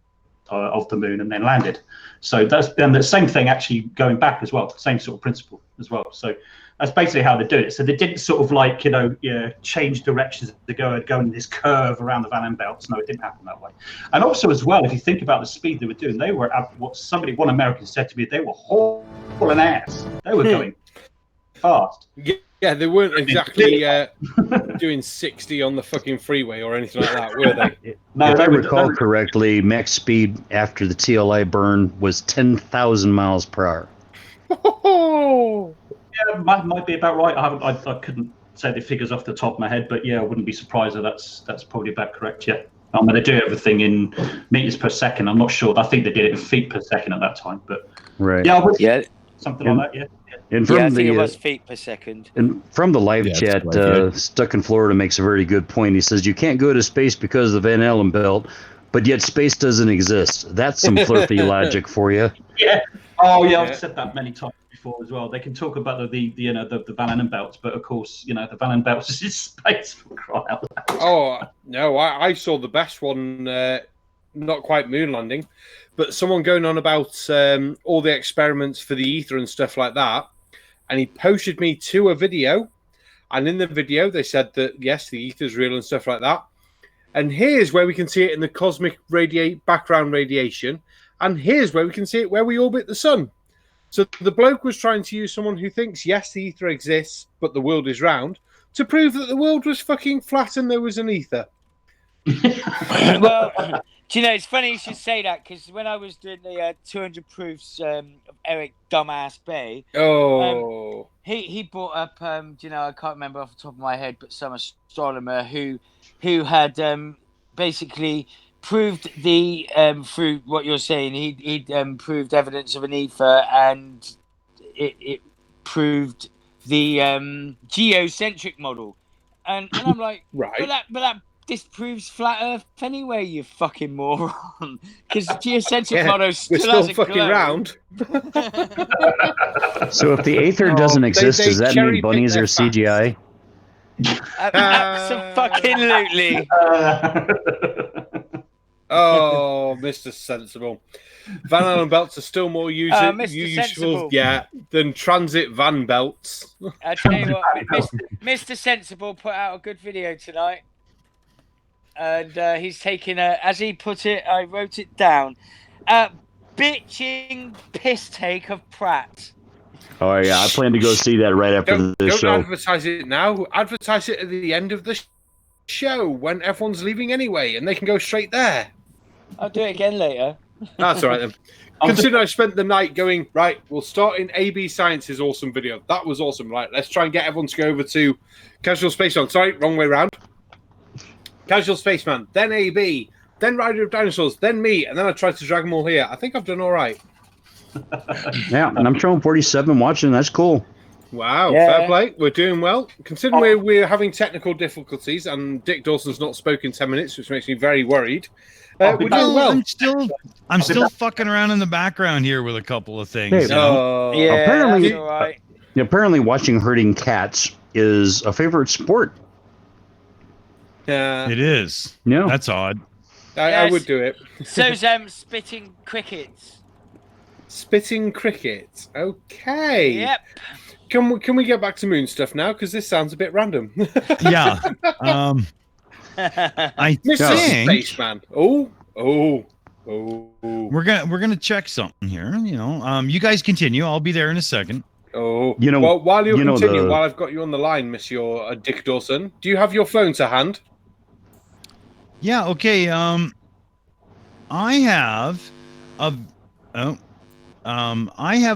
of the moon and then landed. So and the same thing actually going back as well, same sort of principle as well. So that's basically how they do it. So they didn't sort of like change directions to go in this curve around the Van Allen belts. No, it didn't happen that way. And also as well, if you think about the speed they were doing, they were at one American said to me, they were hauling ass. They were going fast. Yeah, they weren't exactly doing 60 on the fucking freeway or anything like that, were they? No, if I they were- recall correctly, max speed after the TLI burn was 10,000 miles per hour. Oh, Yeah, might be about right. I couldn't say the figures off the top of my head, but yeah, I wouldn't be surprised if that's probably about correct. Yeah, I mean they do everything in meters per second. I'm not sure. I think they did it in feet per second at that time, but Right. yeah, Yeah, something like that. Yeah. And yeah, I from think it the was feet per second. and from the live Yeah, it's chat, quite good. Stuck in Florida makes a very good point. He says you can't go to space because of the Van Allen belt, but yet space doesn't exist. That's some flirty logic for you. Yeah. Oh yeah, Yeah. I've said that many times before as well. They can talk about the Van Allen belts, but of course, the Van Allen belts is in space for crying out loud. Oh no, I saw the best one, not quite moon landing, but someone going on about all the experiments for the ether and stuff like that, and he posted me to a video, and in the video they said that yes, the ether is real and stuff like that, and here's where we can see it in the cosmic background radiation, and here's where we can see it where we orbit the sun. So the bloke was trying to use someone who thinks yes, the ether exists, but the world is round, to prove that the world was fucking flat and there was an ether. Well, do you know, it's funny you should say that, because when I was doing the 200 proofs of Eric Dumbass Bay, he brought up, I can't remember off the top of my head, but some astronomer who had basically proved the through what you're saying, he'd proved evidence of an ether, and it proved the geocentric model, and I'm like, Right. but that disproves flat Earth anyway, you fucking moron, because geocentric model We're still still has a fucking globe. round. So if the Aether doesn't exist, they does that cherry mean pick bunnies their are CGI? Absolutely. Oh, Mr. Sensible. Van Allen belts are still more Mr. useful Sensible. than transit van belts. I tell you what, Mr. Sensible put out a good video tonight, and he's taking as he put it, I wrote it down, bitching piss take of Pratt. Oh yeah, I plan to go see that right after Don't this show. advertise it now. Advertise it at the end of the show when everyone's leaving anyway, and they can go straight there. I'll do it again later. That's all right then. Considering I spent the night going, right, we'll start in AB Science's awesome video. That was awesome. Right, let's try and get everyone to go over to Casual Spaceman. Sorry, wrong way round. Casual Spaceman, then AB, then Rider of Dinosaurs, then me, and then I tried to drag them all here. I think I've done all right. Yeah, and I'm showing 47 watching. That's cool. Wow, Yeah. fair play. We're doing well. Considering we're having technical difficulties and Dick Dawson's not spoken 10 minutes, which makes me very worried. We're doing well. I'm still fucking around in the background here with a couple of things. Hey, you know? Oh, Yeah, Apparently- that's all right. Apparently, watching herding cats is a favorite sport. yeah. It is. Yeah. That's odd. I Yes. would do it. So's spitting crickets. Spitting cricket. Okay. Yep. Can we get back to moon stuff now? Because this sounds a bit random. Yeah. I Mr. think Spaceman. Oh. we're gonna check something here. You guys continue. I'll be there in a second. Oh. Well, while you're continuing, the- while I've got you on the line, Monsieur Dick Dawson, do you have your phone to hand? Yeah. Okay. I have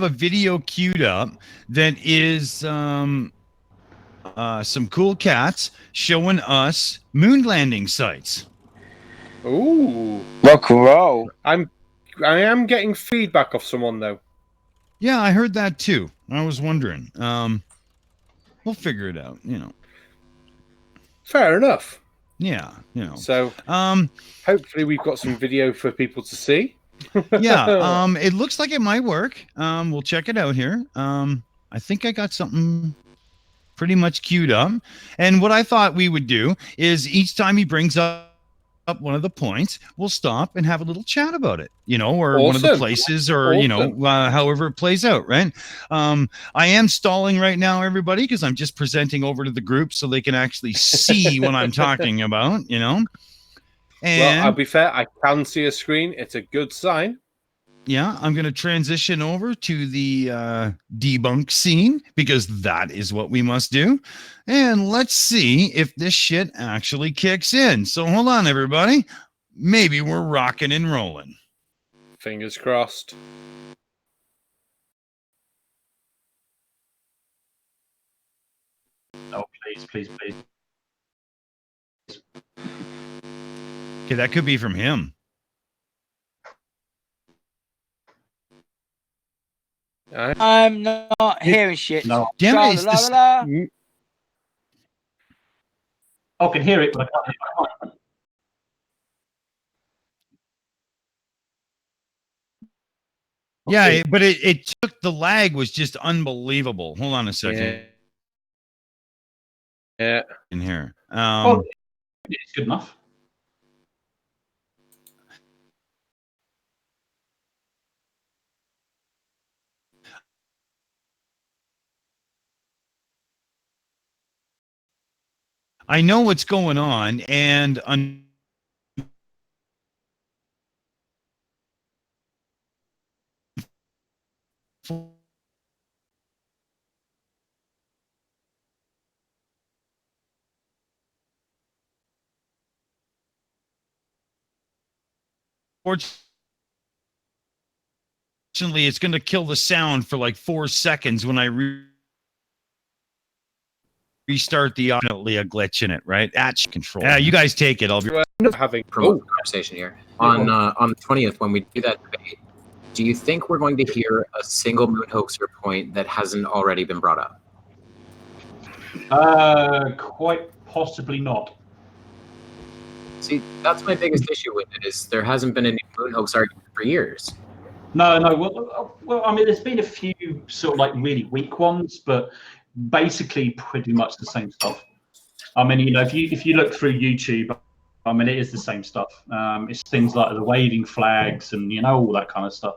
a video queued up that is some cool cats showing us moon landing sites. Ooh. Rock and roll. I am getting feedback off someone though. Yeah, I heard that too. I was wondering. We'll figure it out. Fair enough. Yeah. So hopefully we've got some video for people to see. Yeah. It looks like it might work. We'll check it out here. I think I got something pretty much queued up. And what I thought we would do is each time he brings up one of the points, we'll stop and have a little chat about it, or one of the Awesome. places, or Awesome. however it plays out, right? I am stalling right now, everybody, because I'm just presenting over to the group so they can actually see what I'm talking about, And Well, I'll be fair, I can see a screen. It's a good sign. I'm going to transition over to the debunk scene because that is what we must do. And let's see if this shit actually kicks in. So hold on, everybody. Maybe we're rocking and rolling. Fingers crossed. Oh, please. Okay, that could be from him. I'm not hearing shit. No. Damn it, La, la, la, la. I can hear it, but I can't. Yeah, but it took, the lag was just unbelievable. Hold on a second. Yeah. In here. It's good enough. I know what's going on, and unfortunately, it's going to kill the sound for like 4 seconds when I restart the audio. A glitch in it, right? That's control. Yeah, you guys take it. I'll be having promote conversation here on the 20th when we do that debate. Do you think we're going to hear a single moon hoaxer point that hasn't already been brought up? Quite possibly not. See, that's my biggest issue with it, is there hasn't been a new moon hoax argument for years. No. Well, I mean, there's been a few sort of like really weak ones, but basically pretty much the same stuff. I mean, you know, if you look through YouTube, I mean, it is the same stuff. It's things like the waving flags and, you know, all that kind of stuff.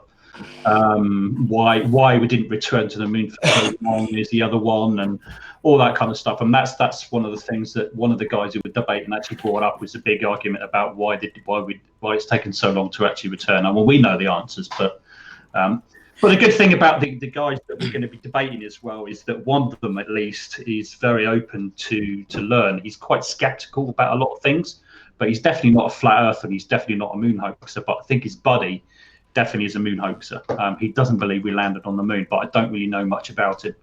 Why we didn't return to the moon for so long is the other one, and all that kind of stuff. And that's one of the things that one of the guys who were debating actually brought up, was a big argument about why it's taken so long to actually return. Well, we know the answers, but the good thing about the guys that we're going to be debating as well is that one of them, at least, is very open to learn. He's quite skeptical about a lot of things, but he's definitely not a flat earther. He's definitely not a moon hoaxer. But I think his buddy definitely is a moon hoaxer. He doesn't believe we landed on the moon, but I don't really know much about it.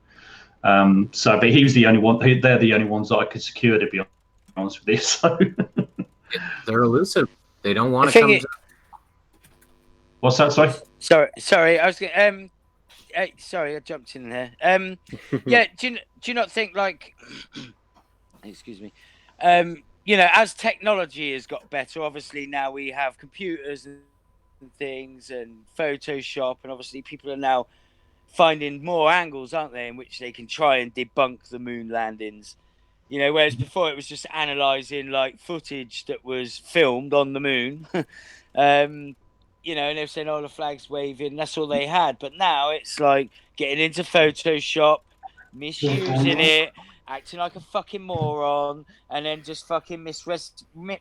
But he was the only one. They're the only ones that I could secure, to be honest with you. So they're elusive. They don't want to come. What's that? Sorry. I was going. Sorry, I jumped in there. Yeah. Do you not think, like, excuse me? You know, as technology has got better, obviously now we have computers and things and Photoshop, and obviously people are now finding more angles, aren't they, in which they can try and debunk the moon landings. You know, whereas before it was just analysing like footage that was filmed on the moon. You know, and they were saying, oh, the flag's waving, that's all they had. But now it's like getting into Photoshop, misusing it, acting like a fucking moron, and then just fucking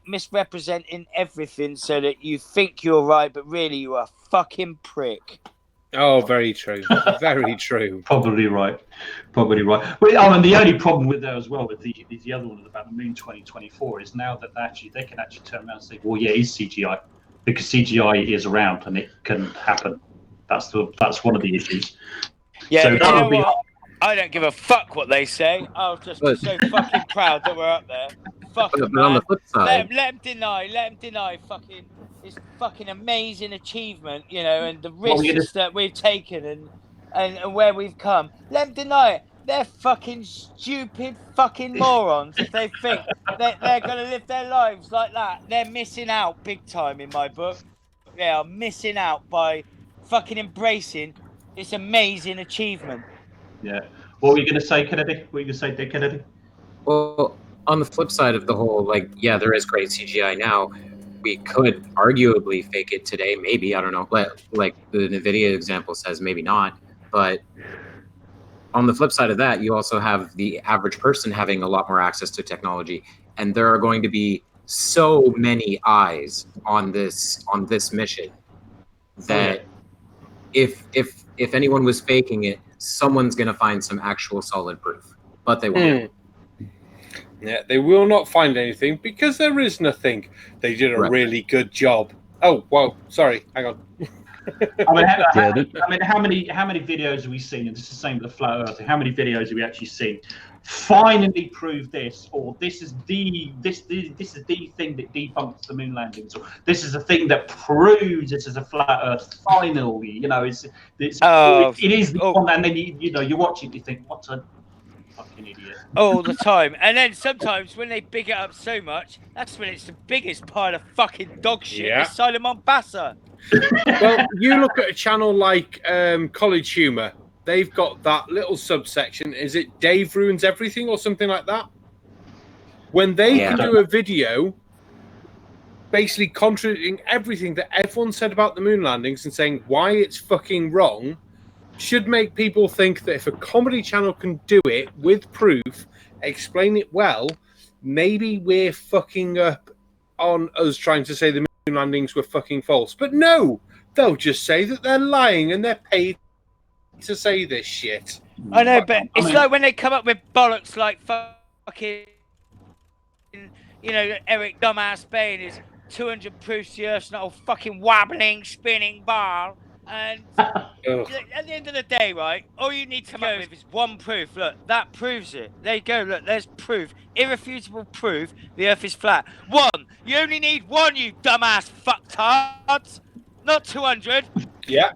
misrepresenting everything so that you think you're right, but really you are a fucking prick. Oh, very true. Very true. Probably right. Well, and the only problem with that as well, with the other one about the moon 2024, is now that they can actually turn around and say, well, yeah, it's CGI. Because CGI is around and it can happen. That's one of the issues. Yeah, so you know what? I don't give a fuck what they say. I'll just be so fucking proud that we're up there. Fuck them, man. On the flip side, let them deny fucking this fucking amazing achievement, you know, and the risks that we've taken and where we've come. Let them deny it. They're fucking stupid fucking morons if they think they're going to live their lives like that. They're missing out big time in my book. They are missing out by fucking embracing this amazing achievement. Yeah. What were you going to say, Kennedy? What were you going to say, Dick Kennedy? Well, on the flip side of the whole, like, yeah, there is great CGI now. We could arguably fake it today, maybe. I don't know. Like the NVIDIA example says, maybe not. But on the flip side of that, you also have the average person having a lot more access to technology, and there are going to be so many eyes on this mission that if anyone was faking it, someone's gonna find some actual solid proof, but they won't. Yeah, they will not find anything because there is nothing. They did a Right. really good job. Oh, whoa, sorry, hang on. I mean, how many videos have we seen? And this is the same with the flat Earth. How many videos have we actually seen? Finally prove this, or this is the thing that debunks the moon landings, or this is the thing that proves this is a flat Earth. Finally, you know, it is the one, and then you watch it, you think, what a fucking idiot. All the time. And then sometimes when they big it up so much, that's when it's the biggest pile of fucking dog shit Asylum on Bassa. Well, you look at a channel like College Humor. They've got that little subsection. Is it Dave Ruins Everything or something like that? When they can do a video basically contradicting everything that everyone said about the moon landings and saying why it's fucking wrong, should make people think that if a comedy channel can do it with proof, explain it well, maybe we're fucking up on us trying to say the moon landings were fucking false. But no, they'll just say that they're lying and they're paid to say this shit. I know, but it's like when they come up with bollocks like fucking, Eric Dumbass Bain is 200 proofs the Earth's not a fucking wobbling, spinning ball. And at the end of the day, right, all you need to come up with is one proof. Look, that proves it. There you go. Look, there's proof. Irrefutable proof the Earth is flat. One. You only need one, you dumbass fucktards. Not 200. Yeah.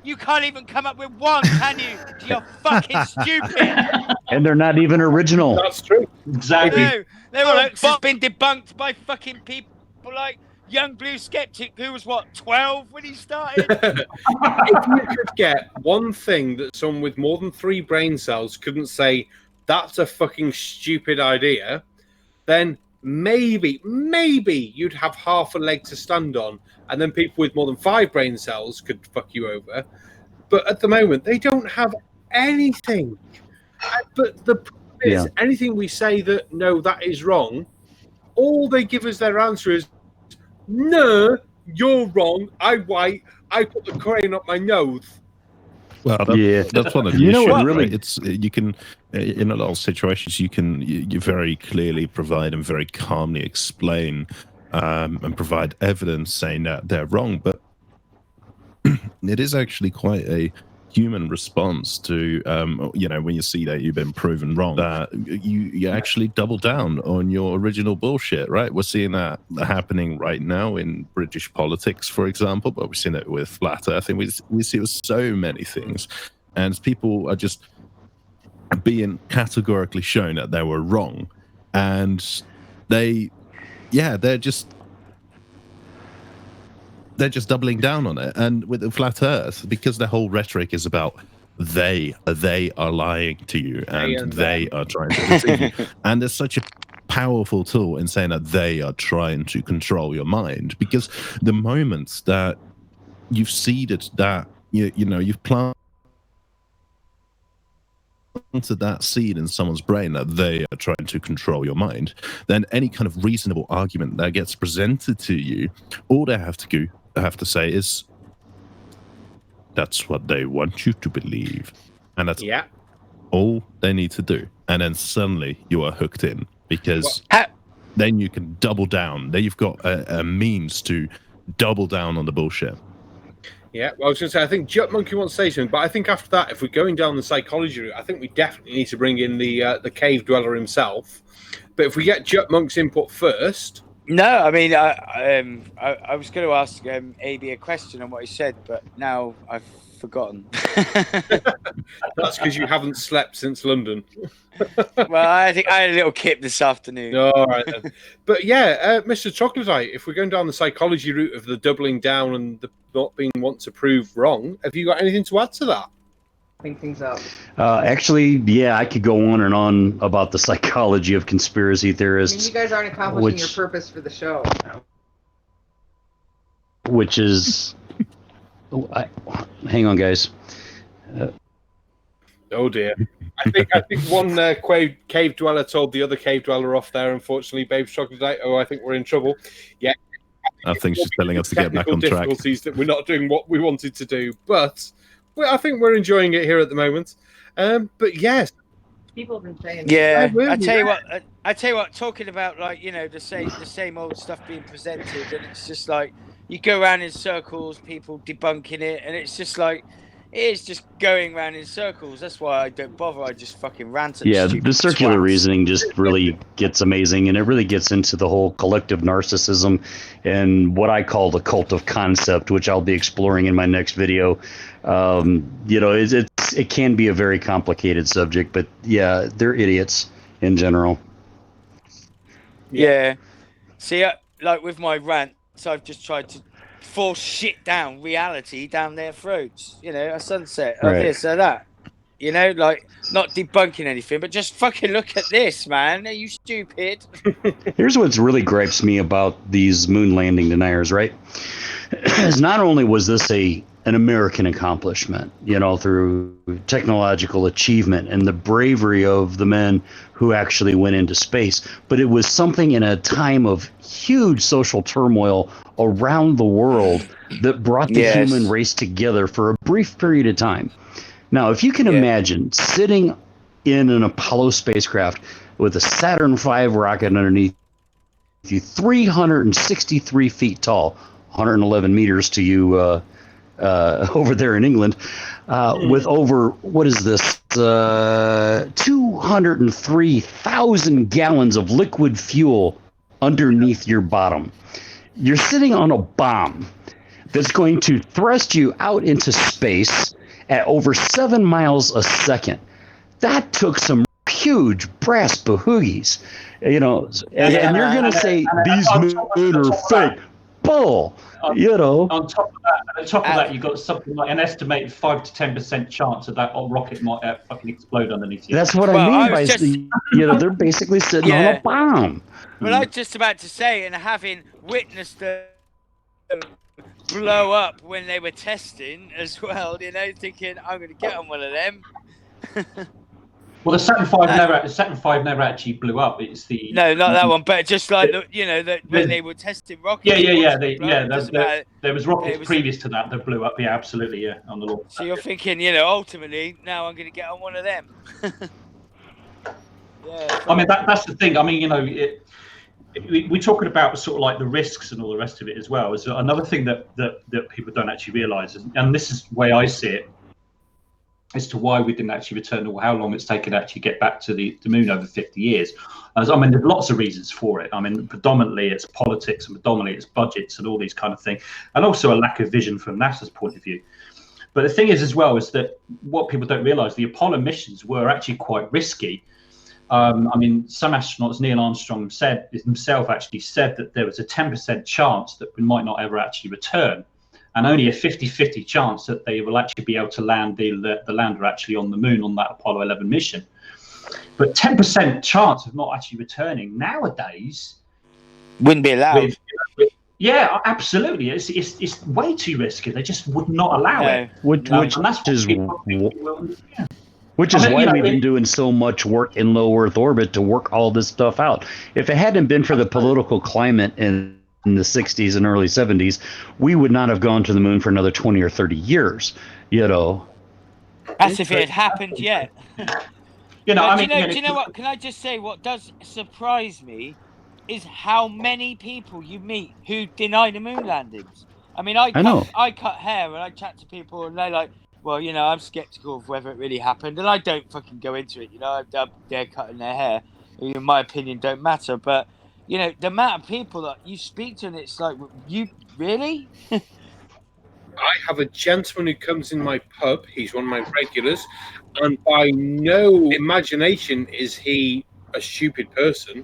You can't even come up with one, can you? You're fucking stupid. And they're not even original. That's true. Exactly. No, they're all been debunked by fucking people like Young Blue Skeptic, who was, 12 when he started? If you could get one thing that someone with more than 3 brain cells couldn't say, that's a fucking stupid idea, then maybe you'd have half a leg to stand on, and then people with more than 5 brain cells could fuck you over. But at the moment, they don't have anything. But the problem is, anything we say that, no, that is wrong, all they give us their answer is, no, you're wrong. I put the crayon up my nose. Well, that's one of the issues. Really, it's you can in a lot of situations you very clearly provide and very calmly explain and provide evidence saying that they're wrong, but it is actually quite a human response to when you see that you've been proven wrong, that you actually double down on your original bullshit, right? We're seeing that happening right now in British politics, for example, but we've seen it with flat earth, and we see it with so many things, and people are just being categorically shown that they were wrong, and they're just doubling down on it. And with the flat earth, because the whole rhetoric is about they are lying to you and they are trying to deceive you, and there's such a powerful tool in saying that they are trying to control your mind, because the moment that you've seeded that you've planted that seed in someone's brain that they are trying to control your mind, then any kind of reasonable argument that gets presented to you, all they have to say is, that's what they want you to believe, and that's all they need to do, and then suddenly you are hooked in, because then you can double down. Then you've got a means to double down on the bullshit. Yeah, well, I was going to say, I think Jet Monkey wants to say something, but I think after that, if we're going down the psychology route, I think we definitely need to bring in the cave dweller himself. But if we get Jet Monk's input first... No, I mean, I was going to ask AB a question on what he said, but now I've forgotten. That's because you haven't slept since London. Well, I think I had a little kip this afternoon. All right, then. But yeah, Mr. Troglodyte, if we're going down the psychology route of the doubling down and the not being want to prove wrong, have you got anything to add to that? Think things out. Actually, I could go on and on about the psychology of conspiracy theorists. I mean, you guys aren't accomplishing your purpose for the show. Which is... hang on, guys. Oh, dear. I think one cave dweller told the other cave dweller off there, unfortunately, Babes Troglodyte. Oh, I think we're in trouble. Yeah. I think she's telling us to get back on track. Difficulties that we're not doing what we wanted to do, but I think we're enjoying it here at the moment. But yes, People have been saying. Yeah, really, I tell you what. Talking about like the same old stuff being presented, and it's just like you go around in circles, people debunking it, and it's just like it is just going around in circles. That's why I don't bother. I just fucking rant at The circular twats. reasoning just really gets amazing, and it really gets into the whole collective narcissism and what I call the cult of concept, which I'll be exploring in my next video. It can be a very complicated subject, but yeah, they're idiots in general. Yeah. See, like with my rants, I've just tried to force shit down, reality down their throats. A sunset, this or that. Like not debunking anything, but just fucking look at this, man. Are you stupid? Here's what's really gripes me about these moon landing deniers, right? Is not only was this an American accomplishment, through technological achievement and the bravery of the men who actually went into space, but it was something in a time of huge social turmoil around the world that brought the human race together for a brief period of time. Now, if you can imagine sitting in an Apollo spacecraft with a Saturn V rocket underneath you, 363 feet tall, 111 meters to you over there in England, with over, 203,000 gallons of liquid fuel underneath your bottom. You're sitting on a bomb that's going to thrust you out into space at over 7 miles a second. That took some huge brass bahoogies, and you're going to say these men are fake. Bull, On top of that, you've got something like an estimated 5 to 10% chance that rocket might fucking explode underneath you. That's what I mean by they're basically sitting on a bomb. Well, I was just about to say, and having witnessed them blow up when they were testing as well, thinking I'm going to get on one of them. Well, the Saturn V never actually blew up. It's the no, not that one, but just like when they were testing rockets. There was rockets previous to that blew up. Yeah, absolutely. Yeah, on the law. So you're thinking, ultimately, now I'm going to get on one of them. I mean, that's the thing. I mean, we're talking about sort of like the risks and all the rest of it as well. Is another thing that people don't actually realise, and this is the way I see it, as to why we didn't actually return, or how long it's taken to actually get back to the moon over 50 years. I mean, there's lots of reasons for it. I mean, predominantly it's politics, and predominantly it's budgets and all these kind of things, and also a lack of vision from NASA's point of view. But the thing is, as well, is that what people don't realise, the Apollo missions were actually quite risky. I mean, some astronauts, Neil Armstrong himself actually said that there was a 10% chance that we might not ever actually return, and only a 50-50 chance that they will actually be able to land the lander actually on the moon on that Apollo 11 mission. But 10% chance of not actually returning nowadays wouldn't be allowed. Yeah, absolutely. It's way too risky. They just would not allow it. Which is why we've been doing so much work in low Earth orbit to work all this stuff out. If it hadn't been for the political climate in the 60s and early 70s, we would not have gone to the moon for another 20 or 30 years, As if it had happened yet. Do you know what? Can I just say what does surprise me is how many people you meet who deny the moon landings. I mean, I cut hair and I chat to people and they're like, well, I'm skeptical of whether it really happened, and I don't fucking go into it. They're cutting their hair. In my opinion, don't matter. But the amount of people that you speak to, and it's like, you really? I have a gentleman who comes in my pub. He's one of my regulars, and by no imagination is he a stupid person,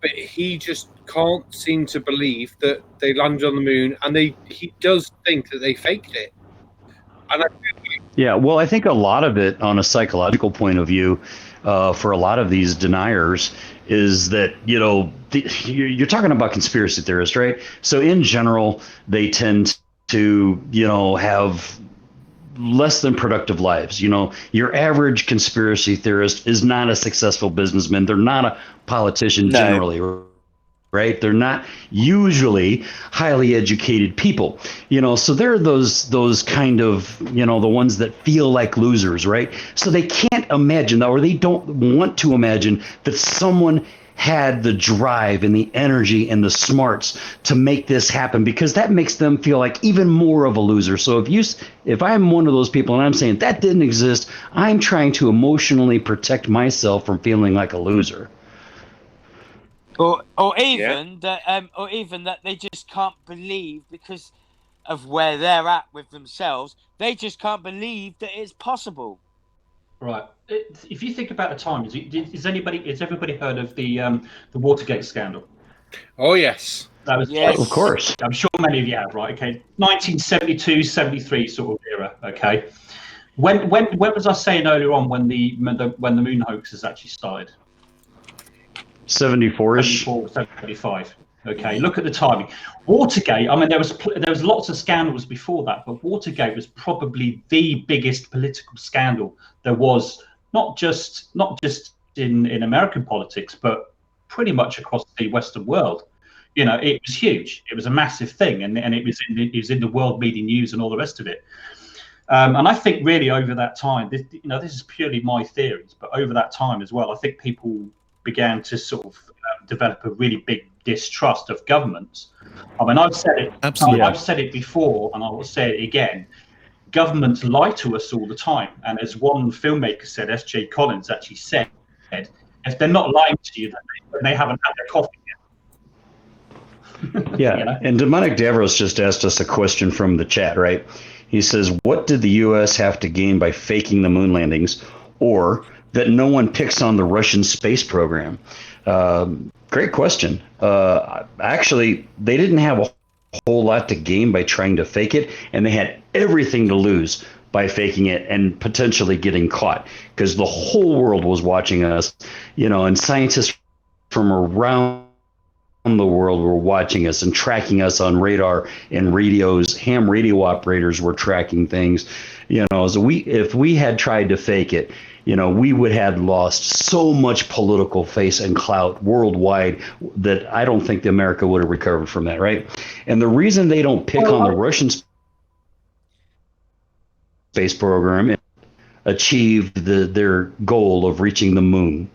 but he just can't seem to believe that they landed on the moon, and he does think that they faked it. Yeah, well, I think a lot of it, on a psychological point of view, for a lot of these deniers, is that you're talking about conspiracy theorists, right? So in general, they tend to have less than productive lives. Your average conspiracy theorist is not a successful businessman. They're not a politician generally, right? They're not usually highly educated people, so they're those kind of, the ones that feel like losers, right? So they can't imagine, or they don't want to imagine that someone had the drive and the energy and the smarts to make this happen, because that makes them feel like even more of a loser. So if I'm one of those people and I'm saying that didn't exist, I'm trying to emotionally protect myself from feeling like a loser. Or even that they just can't believe, because of where they're at with themselves, they just can't believe that it's possible. Right. If you think about the time, has everybody heard of the Watergate scandal? Oh yes. That was, yes, of course. I'm sure many of you have, right? Okay, 1972, 73 sort of era. Okay. When was I saying earlier on when the moon hoaxes actually started? 74-ish. 75. Okay, look at the timing. Watergate. I mean, there was lots of scandals before that, but Watergate was probably the biggest political scandal there was, not just in American politics, but pretty much across the Western world. It was huge. It was a massive thing, and it was in the world media news and all the rest of it. And I think really over that time, this is purely my theories, but over that time as well, I think people began to sort of develop a really big distrust of governments. I mean, I've said it. Absolutely. I've said it before, and I will say it again. Governments lie to us all the time, and as one filmmaker said, S.J. Collins actually said, if they're not lying to you, then they haven't had their coffee yet. Yeah, and Demonic Davros just asked us a question from the chat, right? He says, what did the U.S. have to gain by faking the moon landings, or that no one picks on the Russian space program? Great question. Actually, they didn't have a whole lot to gain by trying to fake it, and they had everything to lose by faking it and potentially getting caught, because the whole world was watching us, and scientists from around the world were watching us and tracking us on radar and radios. Ham radio operators were tracking things, so if we had tried to fake it, we would have lost so much political face and clout worldwide that I don't think America would have recovered from that, right? And the reason they don't pick on the Russian space program is achieved their goal of reaching the moon,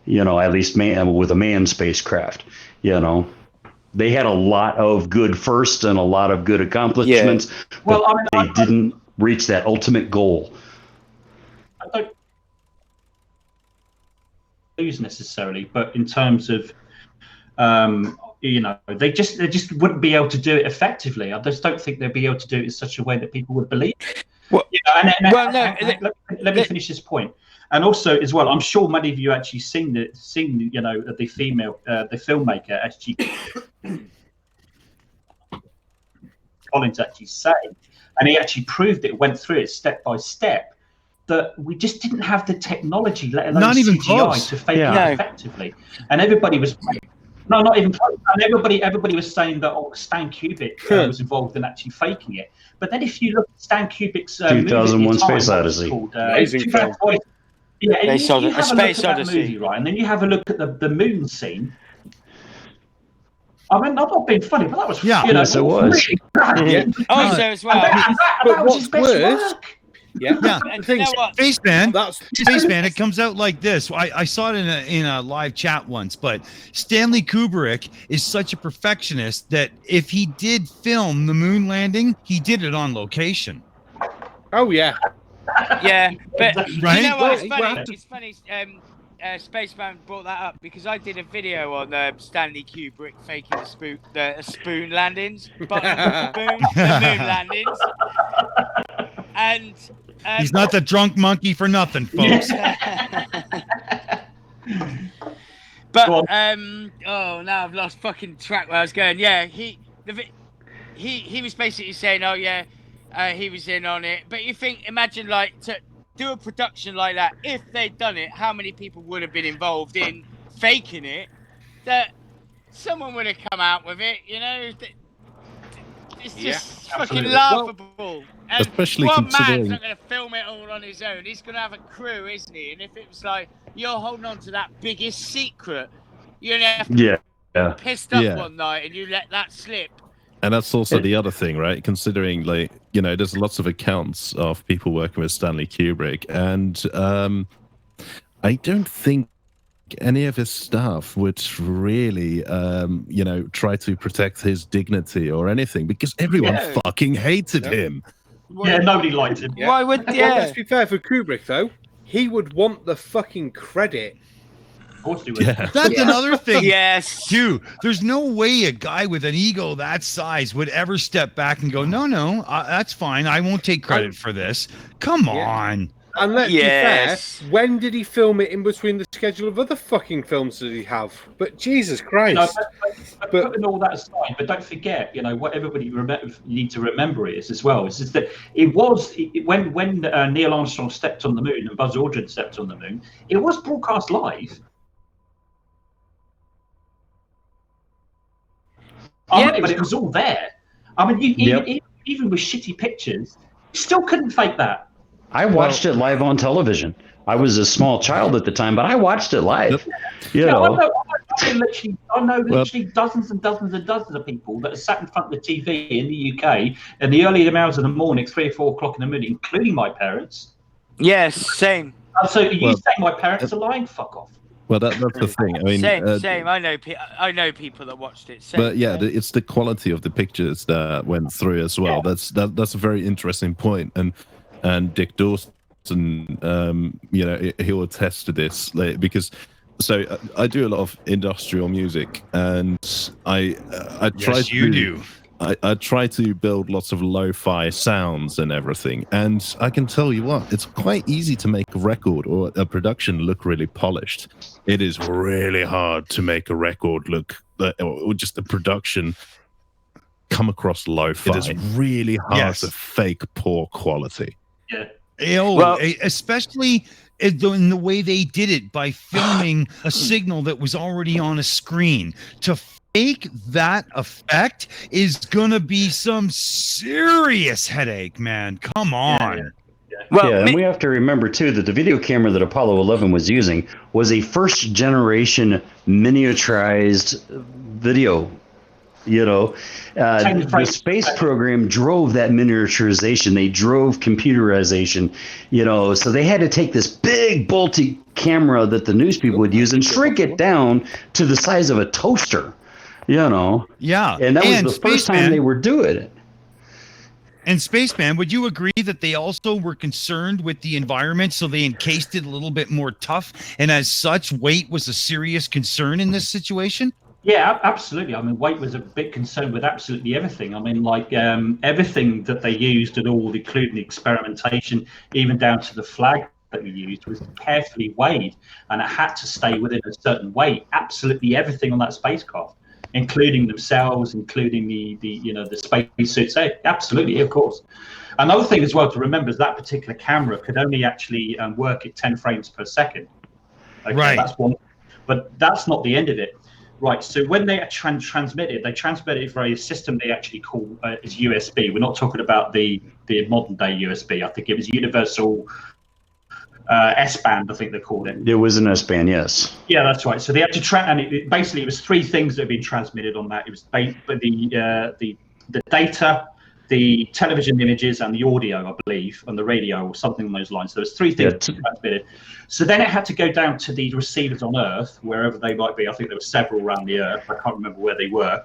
at least with a manned spacecraft. They had a lot of good firsts and a lot of good accomplishments, but they didn't reach that ultimate goal. I don't lose necessarily, but in terms of they just wouldn't be able to do it effectively. I just don't think they'd be able to do it in such a way that people would believe it. Well, let me finish this point. And also, as well, I'm sure many of you actually seen the filmmaker actually Collins actually say, and he actually proved it, went through it step by step, that we just didn't have the technology, let alone not even CGI, close. to fake it effectively. And everybody was not even close. And everybody was saying that Stan Kubrick was involved in actually faking it. But then if you look at Stan Kubrick's 2001: Space Odyssey, amazing film. Yeah, Space Odyssey, movie, right? And then you have a look at the moon scene. I mean, I'm not being funny, but that was yes, it was. Really also, as well, that was his best work. Yeah. And you know what? Spaceman, it comes out like this. I saw it in a live chat once, but Stanley Kubrick is such a perfectionist that if he did film the moon landing, he did it on location. Oh yeah. Yeah, but Right? you know what? It's funny. Spaceman brought that up because I did a video on Stanley Kubrick faking the spoon landings, the moon landings, and he's not the drunk monkey for nothing, folks. But now I've lost fucking track where I was going. Yeah, he was basically saying, oh yeah, he was in on it. But imagine like to do a production like that, if they'd done it, how many people would have been involved in faking it? That someone would have come out with it, It's just fucking laughable. And especially one considering... man's not going to film it all on his own. He's going to have a crew, isn't he? And if it was like, you're holding on to that biggest secret, Yeah. pissed up Yeah. one night and you let that slip. And that's also the other thing, right? Considering, like, you know, there's lots of accounts of people working with Stanley Kubrick, and I don't think any of his staff would really, you know, try to protect his dignity or anything, because everyone fucking hated him. Yeah, nobody liked him. Why would? Well, Yeah. let's be fair for Kubrick, though. He would want the fucking credit. Of course he would. Yeah. That's another thing. Yes. Dude, there's no way a guy with an ego that size would ever step back and go, no, that's fine. I won't take credit for this. Come on. And let's be fair, when did he film it in between the schedule of other fucking films that he have? But Jesus Christ. No, but putting all that aside, but don't forget, you know, what everybody need to remember is as well, is that when Neil Armstrong stepped on the moon and Buzz Aldrin stepped on the moon, it was broadcast live. But it was all there. I mean, even with shitty pictures, you still couldn't fake that. I watched it live on television. I was a small child at the time, but I watched it live. You know. I know literally dozens and dozens and dozens of people that are sat in front of the TV in the UK in the early hours of the morning, 3 or 4 o'clock in the morning, including my parents. Yes, same. So you say my parents are lying? Fuck off. Well, that's the thing. I mean, same. I know people that watched it. Same, but yeah, it's the quality of the pictures that went through as well. Yeah. That's a very interesting point, and Dick Dawson, you know, he'll attest to this, like, because. So I do a lot of industrial music, and I try I try to build lots of lo-fi sounds and everything. And I can tell you what, it's quite easy to make a record or a production look really polished. It is really hard to make a record look, or just the production come across lo-fi. It is really hard to fake poor quality. Yeah. Especially in the way they did it by filming a signal that was already on a screen. To fake that effect is gonna be some serious headache, man. Come on. And we have to remember too that the video camera that Apollo 11 was using was a first generation miniaturized video. You know, the space program drove that miniaturization. They drove computerization, you know, so they had to take this big bulky camera that the news people would use and shrink it down to the size of a toaster, you know. Yeah. And that was the first time they were doing it. And Spaceman, would you agree that they also were concerned with the environment, so they encased it a little bit more tough, and as such, weight was a serious concern in this situation? Yeah, absolutely. I mean, weight was a big concern with absolutely everything. I mean, like everything that they used at all, including the experimentation, even down to the flag that we used, was carefully weighed, and it had to stay within a certain weight. Absolutely everything on that spacecraft, including themselves, including the space suits. Absolutely, of course. Another thing as well to remember is that particular camera could only actually work at 10 frames per second. Okay, right. That's one, but that's not the end of it. Right, so when they transmitted for a system they actually call is USB. We're not talking about the modern day USB. I think it was Universal S-band, I think they called it. It was an S-band, yes. Yeah, that's right. So they had to and it was 3 things that had been transmitted on that. It was the data, the television images, and the audio, I believe, and the radio or something along those lines. So there was 3 things transmitted. So then it had to go down to the receivers on Earth, wherever they might be. I think there were several around the Earth. I can't remember where they were.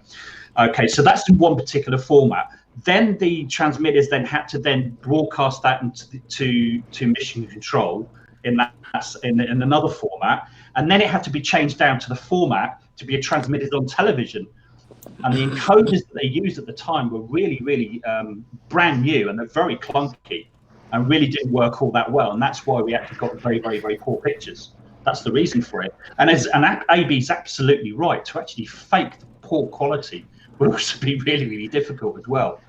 Okay, so that's in one particular format. Then the transmitters then had to broadcast that to mission control in another format, and then it had to be changed down to the format to be transmitted on television. And the encoders that they used at the time were really, really brand new, and they're very clunky and really didn't work all that well. And that's why we actually got very, very, very poor pictures. That's the reason for it. And AB's absolutely right. To actually fake the poor quality would also be really, really difficult as well.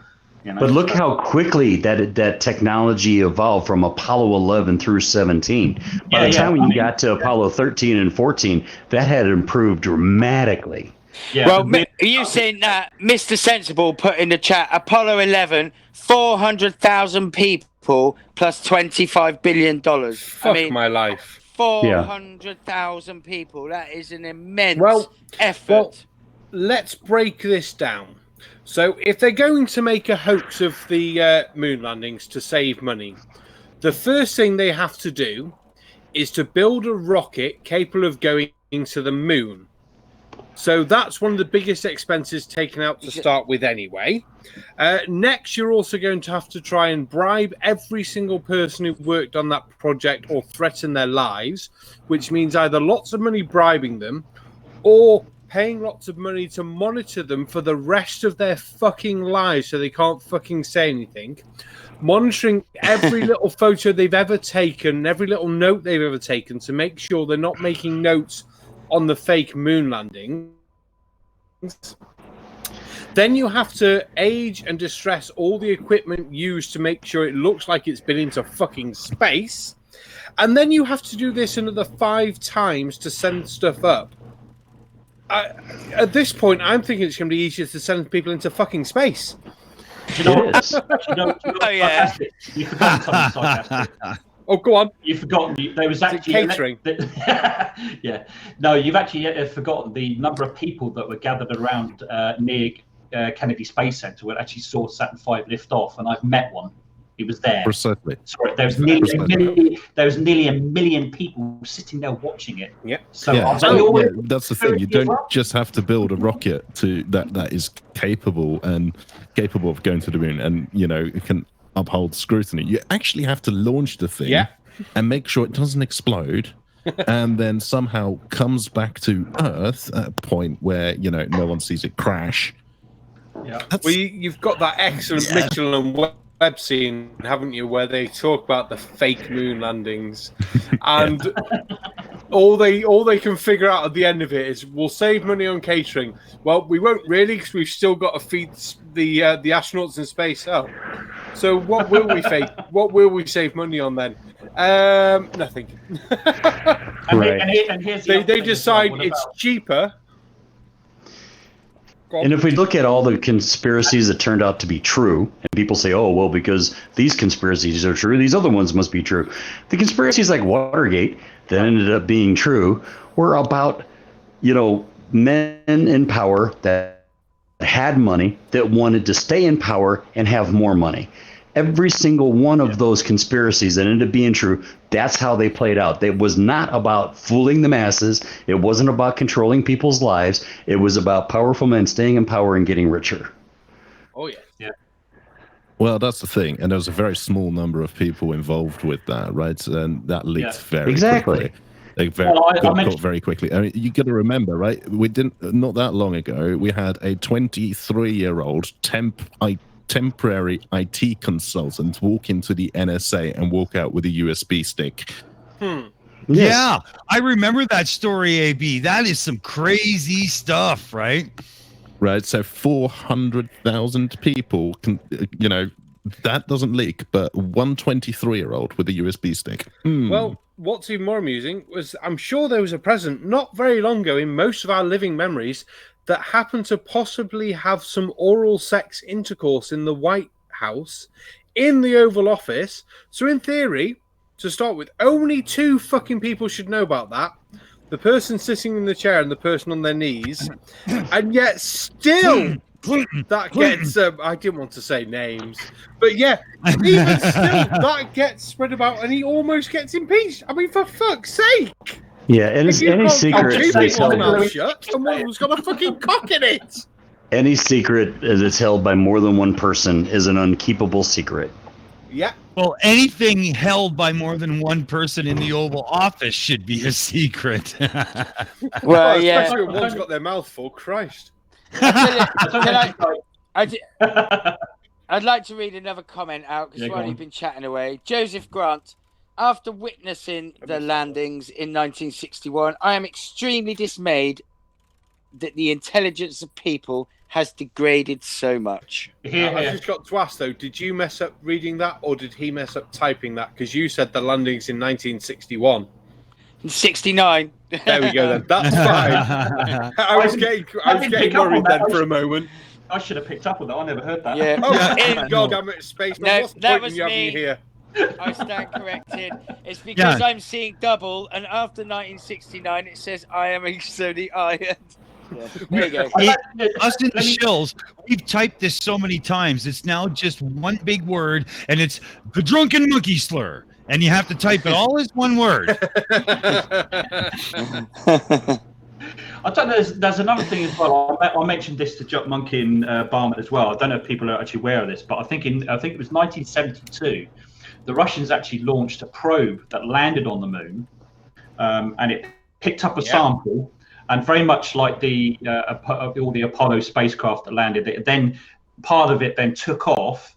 You know? But look how quickly that technology evolved from Apollo 11 through 17. By the time you got to Apollo 13 and 14, that had improved dramatically. Yeah. Well, are you saying that Mr. Sensible put in the chat, Apollo 11, 400,000 people plus $25 billion. Fuck my life. 400,000 people. That is an immense effort. let's break this down. So if they're going to make a hoax of the moon landings to save money, the first thing they have to do is to build a rocket capable of going to the moon. So that's one of the biggest expenses taken out to start with anyway. Next, you're also going to have to try and bribe every single person who worked on that project or threaten their lives, which means either lots of money bribing them or paying lots of money to monitor them for the rest of their fucking lives so they can't fucking say anything. Monitoring every little photo they've ever taken, every little note they've ever taken to make sure they're not making notes on the fake moon landings. Then you have to age and distress all the equipment used to make sure it looks like it's been into fucking space. And then you have to do this another 5 times to send stuff up. At this point, I'm thinking it's going to be easier to send people into fucking space. You know, oh yeah. You forgot something sarcastic. Oh, go on. You've forgotten there was actually catering. Yeah. No, you've actually forgotten the number of people that were gathered around near Kennedy Space Center when actually saw Saturn V lift off, and I've met one. He was there. Precisely. Sorry, there was nearly a million people sitting there watching it. Yeah. So that's the thing. You don't just have to build a rocket to that is capable of going to the moon, and it can uphold scrutiny. You actually have to launch the thing and make sure it doesn't explode, and then somehow comes back to Earth at a point where no one sees it crash. Yeah. Well, you've got that excellent Michelin web scene, haven't you, where they talk about the fake moon landings, and all they can figure out at the end of it is we'll save money on catering. Well, we won't really, because we've still got to feed the astronauts in space up. So what will we fake? What will we save money on then? Nothing. Right. And here's they decide it's cheaper. And if we look at all the conspiracies that turned out to be true, and people say, oh, well, because these conspiracies are true, these other ones must be true. The conspiracies like Watergate that ended up being true were about, men in power that had money, that wanted to stay in power and have more money. Every single one of those conspiracies that ended up being true, that's how they played out. It was not about fooling the masses. It wasn't about controlling people's lives. It was about powerful men staying in power and getting richer. Oh, yeah. Yeah. Well, that's the thing. And there was a very small number of people involved with that, right? And that leaked very quickly. They got caught very quickly. I mean, you got to remember, right? Not that long ago, we had a 23-year-old temporary IT consultant walk into the NSA and walk out with a USB stick. Yeah, I remember that story, AB. That is some crazy stuff, right? Right, so 400,000 people can, that doesn't leak, but one 23-year-old with a USB stick. Well, what's even more amusing was I'm sure there was a president not very long ago in most of our living memories that happened to possibly have some oral sex intercourse in the White House, in the Oval Office. So in theory, to start with, only 2 fucking people should know about that. The person sitting in the chair and the person on their knees. And yet still, that gets... I didn't want to say names. But yeah, even still, that gets spread about and he almost gets impeached. I mean, for fuck's sake! Yeah, and any secret that's held shut, and one who's got a fucking cock in it. Any secret that's held by more than one person is an unkeepable secret. Yeah. Well, anything held by more than one person in the Oval Office should be a secret. Well, yeah. Especially when one's got their mouth full. Christ. I'd like to read another comment out because we've only been chatting away. Joseph Grant. After witnessing the landings in 1961, I am extremely dismayed that the intelligence of people has degraded so much. I just got to ask, though, did you mess up reading that or did he mess up typing that? Because you said the landings in 1961. 69. There we go, then. That's fine. I was getting worried then for a moment. I should have picked up on that. I never heard that. Yeah. Oh, God damn it, Spaceman. What's the point in you having me here? I stand corrected. It's because I'm seeing double, and after 1969, it says I am extremely iron. There you go. Us in the Shills, we've typed this so many times. It's now just one big word, and it's the drunken monkey slur. And you have to type it all as one word. I don't know. There's another thing as well. I mentioned this to Jock Monkey and Barman as well. I don't know if people are actually aware of this, but I think it was 1972. The Russians actually launched a probe that landed on the moon, and it picked up a sample. And very much like all the Apollo spacecraft that landed, then part of it then took off,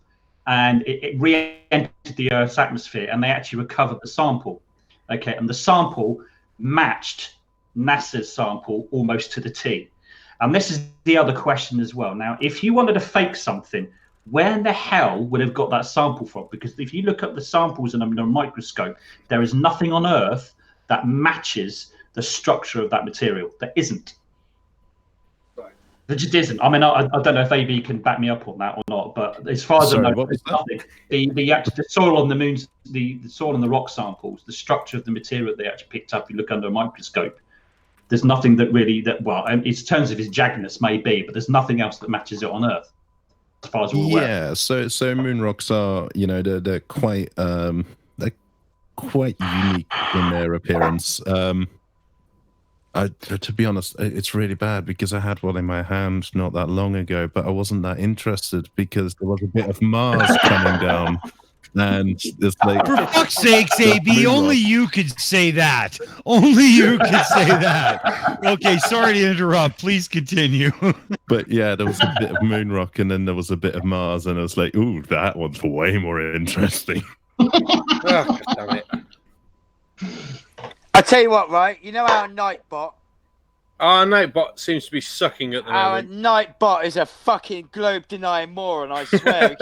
and it re-entered the Earth's atmosphere, and they actually recovered the sample. Okay, and the sample matched NASA's sample almost to the T. And this is the other question as well. Now, if you wanted to fake something, where in the hell would have got that sample from? Because if you look at the samples under a microscope, there is nothing on Earth that matches the structure of that material. There isn't. There just isn't. I mean, I don't know if AB can back me up on that or not, but as far as I know, there's nothing. The soil on the moon's, the soil and the rock samples, the structure of the material they actually picked up, you look under a microscope, there's nothing that really, well, in terms of its jaggedness maybe, but there's nothing else that matches it on Earth, as far as we're aware. Yeah, so moon rocks are, they're quite unique in their appearance. To be honest, it's really bad because I had one in my hand not that long ago, but I wasn't that interested because there was a bit of Mars coming down. And it's like, for fuck's sakes, AB, only you could say that. Only you could say that. Okay, sorry to interrupt. Please continue. But yeah, there was a bit of moon rock, and then there was a bit of Mars, and I was like, ooh, that one's way more interesting. Oh, damn it. I tell you what, right? You know our Nightbot? Our Nightbot seems to be sucking at the Our moment. Nightbot is a fucking globe-denying moron, I swear.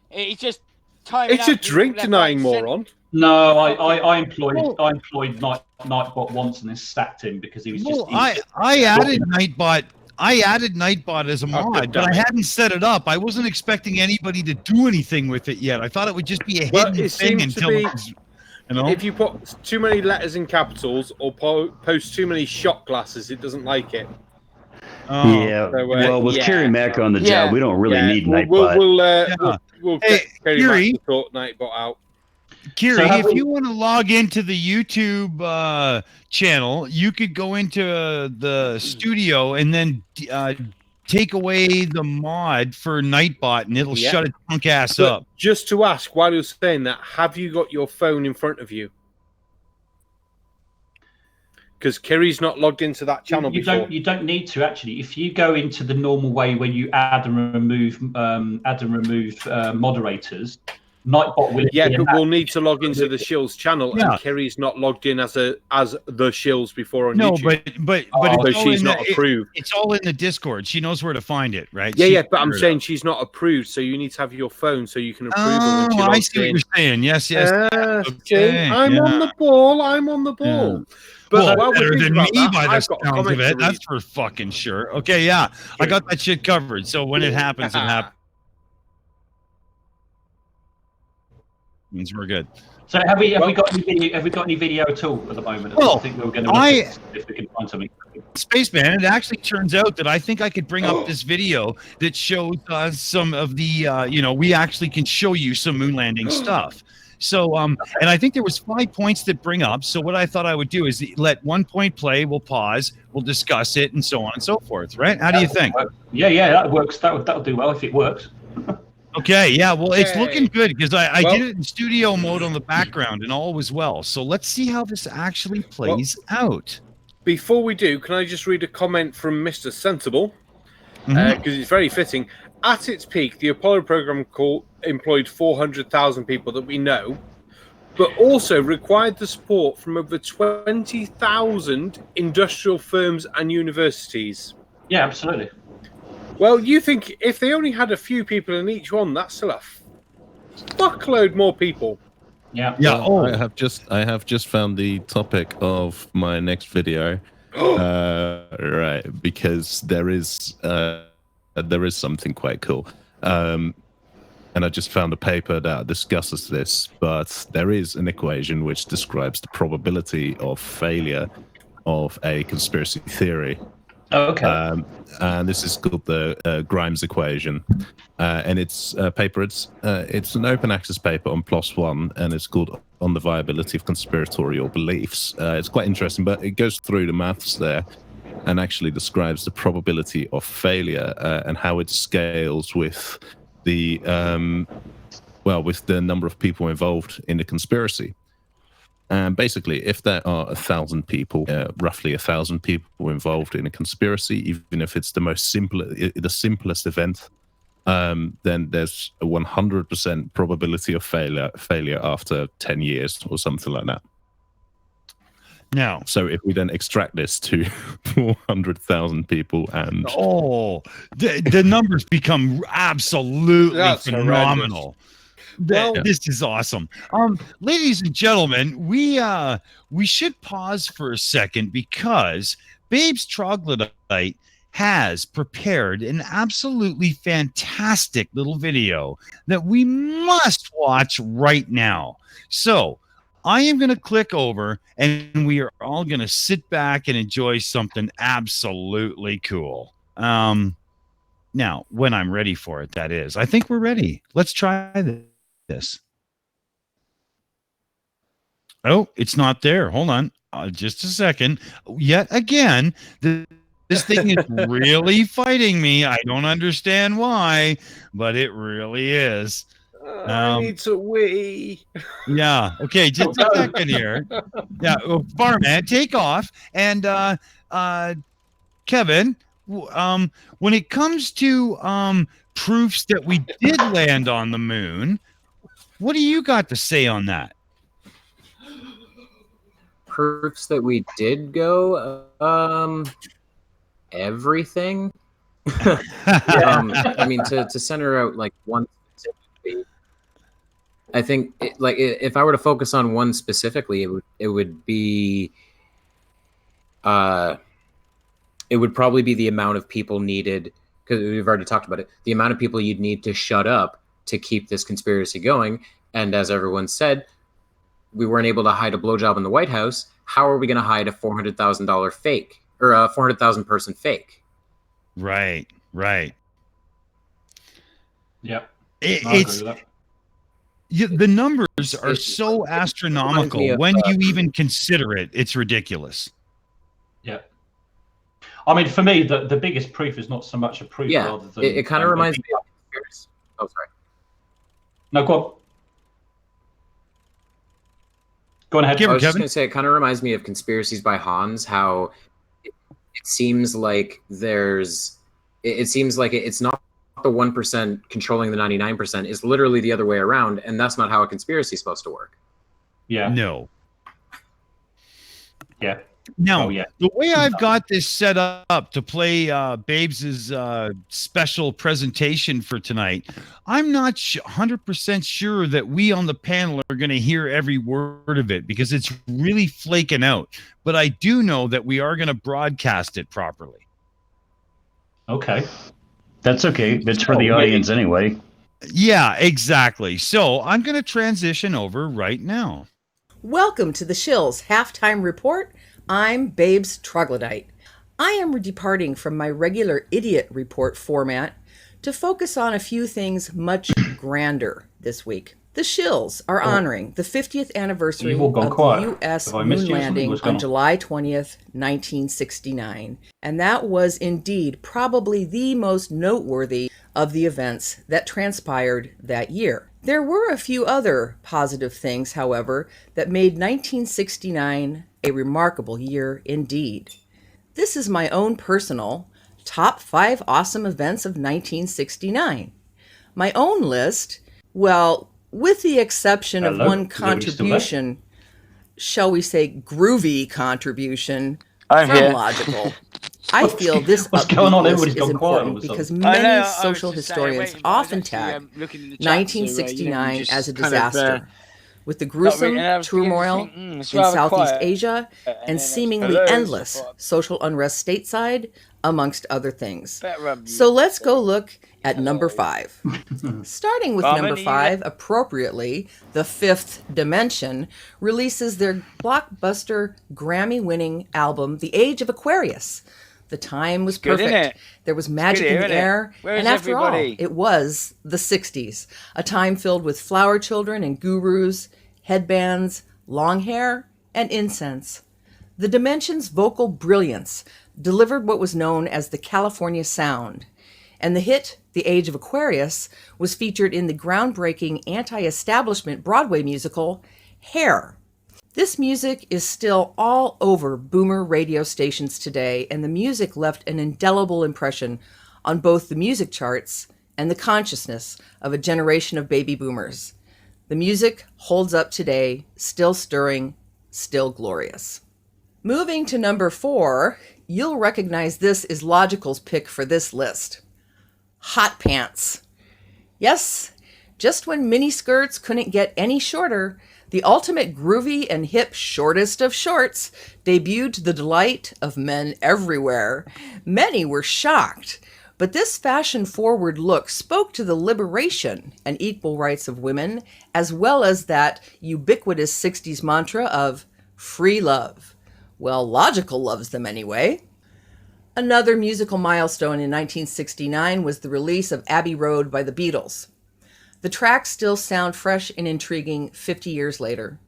He's just timing It's a drink-denying moron. No, I employed Nightbot once and then sacked him because he was just. I added Nightbot. I added Nightbot as a mod, but I hadn't set it up. I wasn't expecting anybody to do anything with it yet. I thought it would just be a hidden thing until it was. If you put too many letters in capitals or post too many shot glasses, it doesn't like it. Yeah. So, well, with Kerry Mack on the job, we don't really need Nightbot. We'll get Kerry Mack to sort Nightbot out. Kiri, if you want to log into the YouTube channel, you could go into the studio and then take away the mod for Nightbot, and it'll shut its punk ass up. Just to ask, while you're saying that, have you got your phone in front of you? Because Kiri's not logged into that channel before. You don't need to actually. If you go into the normal way when you add and remove moderators, Nightbot will. Yeah, but we'll need to log into the Shills channel, and Kiri's not logged in as the Shills before on YouTube. but so she's not approved. It's all in the Discord. She knows where to find it, right? Yeah, but I'm saying she's not approved, so you need to have your phone so you can approve it. Oh, I see what you're saying. Yes. Okay, I'm on the ball. I'm on the ball. Yeah. But well, better than me by the I've got sounds of it. to That's for fucking sure. Okay, yeah, I got that shit covered. So when it happens, it happens. Means we're good. So have we got any video at all at the moment? Well, I think we were going to if we can find something. Spaceman, it actually turns out that I think I could bring up this video that shows some of the we actually can show you some moon landing stuff. So and I think there was 5 points that bring up. So what I thought I would do is let 1 point play, we'll pause, we'll discuss it, and so on and so forth, right? How do you think? Yeah, that works. That'll do well if it works. Okay, yeah, well, it's looking good because I did it in studio mode on the background and all was well. So let's see how this actually plays out. Before we do, can I just read a comment from Mr. Sensible? Because it's very fitting. At its peak, the Apollo program employed 400,000 people that we know, but also required the support from over 20,000 industrial firms and universities. Yeah, absolutely. Well, you think if they only had a few people in each one, that's still a fuckload more people. Yeah. Well, I have just found the topic of my next video. Right, because there is something quite cool. And I just found a paper that discusses this, but there is an equation which describes the probability of failure of a conspiracy theory. Okay. And this is called the Grimes equation, and it's a paper. It's an open access paper on PLOS One, and it's called "On the Viability of Conspiratorial Beliefs." It's quite interesting, but it goes through the maths there, and actually describes the probability of failure and how it scales with the with the number of people involved in the conspiracy. And basically, if there are 1,000 people, roughly 1,000 people involved in a conspiracy, even if it's the simplest event, then there's a 100% probability of failure after 10 years or something like that. Now, so if we then extract this to 400,000 people, and the numbers become absolutely phenomenal. This is awesome. Ladies and gentlemen, we should pause for a second because Babes Troglodyte has prepared an absolutely fantastic little video that we must watch right now. So I am going to click over and we are all going to sit back and enjoy something absolutely cool. Now, when I'm ready for it, that is. I think we're ready. Let's try this. Oh, it's not there. Hold on. Just a second. Yet again, this thing is really fighting me. I don't understand why, but it really is. I need to wee. Yeah. Okay. Just a second here. Yeah. Barman, take off. And Kevin, when it comes to proofs that we did land on the moon, what do you got to say on that? Proofs that we did go, everything. I mean, to center out like one specifically, I think if I were to focus on one specifically, it would be it would probably be the amount of people needed, because we've already talked about it, the amount of people you'd need to shut up to keep this conspiracy going. And as everyone said, we weren't able to hide a blowjob in the White House. How are we going to hide a $400,000 fake, or a 400,000 person fake? Right. Yep. The numbers are so astronomical when you even consider it. It's ridiculous. Yeah. I mean, for me, the biggest proof is not so much a proof. Yeah, rather than, it kind of reminds me of conspiracy. Oh, sorry. No, go on. Go on ahead. I was just going to say, it kind of reminds me of Conspiracies by Hans, how it seems like it's not the 1% controlling the 99%. It's literally the other way around, and that's not how a conspiracy is supposed to work. Yeah. No. Yeah. Now, the way I've got this set up to play Babes' special presentation for tonight, I'm not 100% sure that we on the panel are going to hear every word of it because it's really flaking out. But I do know that we are going to broadcast it properly. Okay. That's okay. It's for the audience anyway. Yeah, exactly. So I'm going to transition over right now. Welcome to the Shills Halftime Report. I'm Babes Troglodyte. I am departing from my regular idiot report format to focus on a few things much grander this week. The Shills are honoring the 50th anniversary of the U.S. moon landing on July 20th, 1969. And that was indeed probably the most noteworthy of the events that transpired that year. There were a few other positive things, however, that made 1969 a remarkable year indeed. This is my own personal top 5 awesome events of 1969. My own list, well, with the exception of one contribution, shall we say groovy contribution, chronological. I feel this list is important because many social historians often tag 1969 as a disaster, with the gruesome turmoil in Southeast Asia and seemingly endless social unrest stateside, amongst other things. So let's go look at number 5. Starting with number 5, appropriately, The Fifth Dimension releases their blockbuster Grammy-winning album, The Age of Aquarius. The time was good, perfect. innit? There was magic in the air. Where and is after everybody? all, it was the 60s, a time filled with flower children and gurus, headbands, long hair, and incense. The Dimensions' vocal brilliance delivered what was known as the California Sound, and the hit, The Age of Aquarius, was featured in the groundbreaking anti-establishment Broadway musical, Hair. This music is still all over boomer radio stations today, and the music left an indelible impression on both the music charts and the consciousness of a generation of baby boomers. The music holds up today, still stirring, still glorious. Moving to number 4, you'll recognize this is Logical's pick for this list. Hot pants. Yes, just when miniskirts couldn't get any shorter, the ultimate groovy and hip shortest of shorts debuted to the delight of men everywhere. Many were shocked, but this fashion-forward look spoke to the liberation and equal rights of women, as well as that ubiquitous 60s mantra of free love. Well, Logical loves them anyway. Another musical milestone in 1969 was the release of Abbey Road by the Beatles. The tracks still sound fresh and intriguing 50 years later.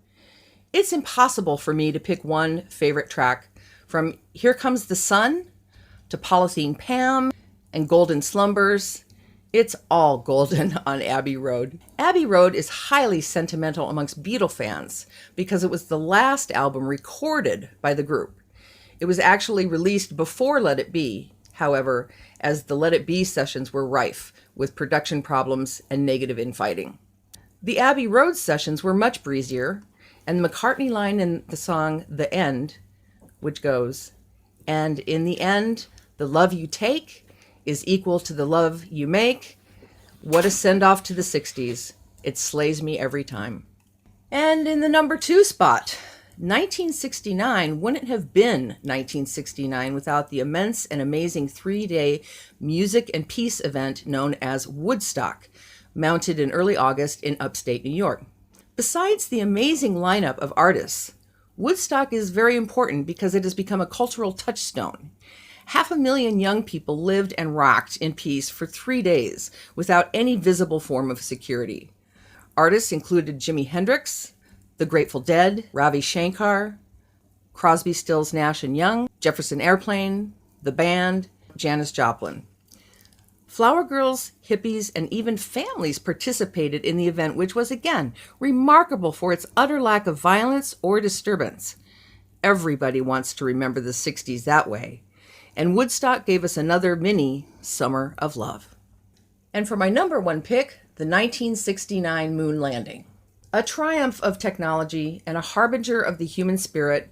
It's impossible for me to pick one favorite track, from Here Comes the Sun to Polythene Pam and Golden Slumbers. It's all golden on Abbey Road. Abbey Road is highly sentimental amongst Beatle fans because it was the last album recorded by the group. It was actually released before Let It Be, however, as the Let It Be sessions were rife with production problems and negative infighting. The Abbey Road sessions were much breezier, and the McCartney line in the song The End, which goes, "And in the end, the love you take is equal to the love you make. What a send-off to the 60s. It slays me every time." And in the number 2 spot, 1969 wouldn't have been 1969 without the immense and amazing 3-day music and peace event known as Woodstock, mounted in early August in upstate New York. Besides the amazing lineup of artists, Woodstock is very important because it has become a cultural touchstone. 500,000 young people lived and rocked in peace for 3 days without any visible form of security. Artists included Jimi Hendrix, The Grateful Dead, Ravi Shankar, Crosby, Stills, Nash & Young, Jefferson Airplane, The Band, Janis Joplin. Flower girls, hippies, and even families participated in the event, which was, again, remarkable for its utter lack of violence or disturbance. Everybody wants to remember the 60s that way. And Woodstock gave us another mini Summer of Love. And for my number 1 pick, the 1969 moon landing. A triumph of technology and a harbinger of the human spirit,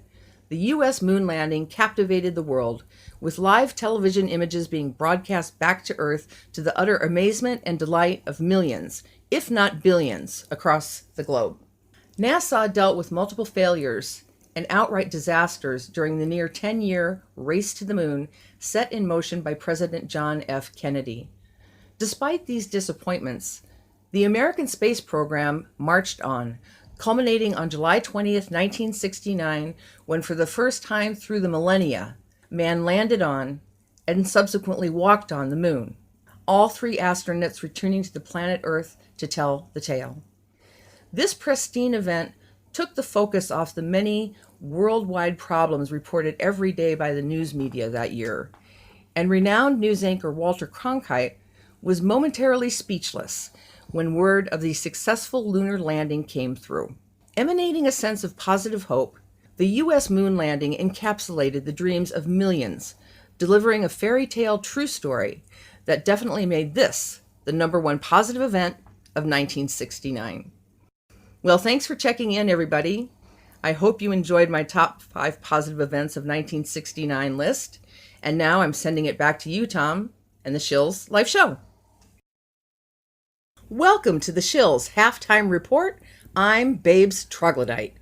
the U.S. moon landing captivated the world, with live television images being broadcast back to Earth to the utter amazement and delight of millions, if not billions, across the globe. NASA dealt with multiple failures and outright disasters during the near 10-year race to the moon set in motion by President John F. Kennedy. Despite these disappointments, the American space program marched on, culminating on July 20th, 1969, when for the first time through the millennia, man landed on and subsequently walked on the moon. All 3 astronauts returning to the planet Earth to tell the tale. This pristine event took the focus off the many worldwide problems reported every day by the news media that year, and renowned news anchor Walter Cronkite was momentarily speechless when word of the successful lunar landing came through. Emanating a sense of positive hope, the U.S. moon landing encapsulated the dreams of millions, delivering a fairy tale true story that definitely made this the number 1 positive event of 1969. Well, thanks for checking in, everybody. I hope you enjoyed my top 5 positive events of 1969 list. And now I'm sending it back to you, Tom, and the Shills Live Show. Welcome to the Shills Halftime Report. I'm Babes Troglodyte.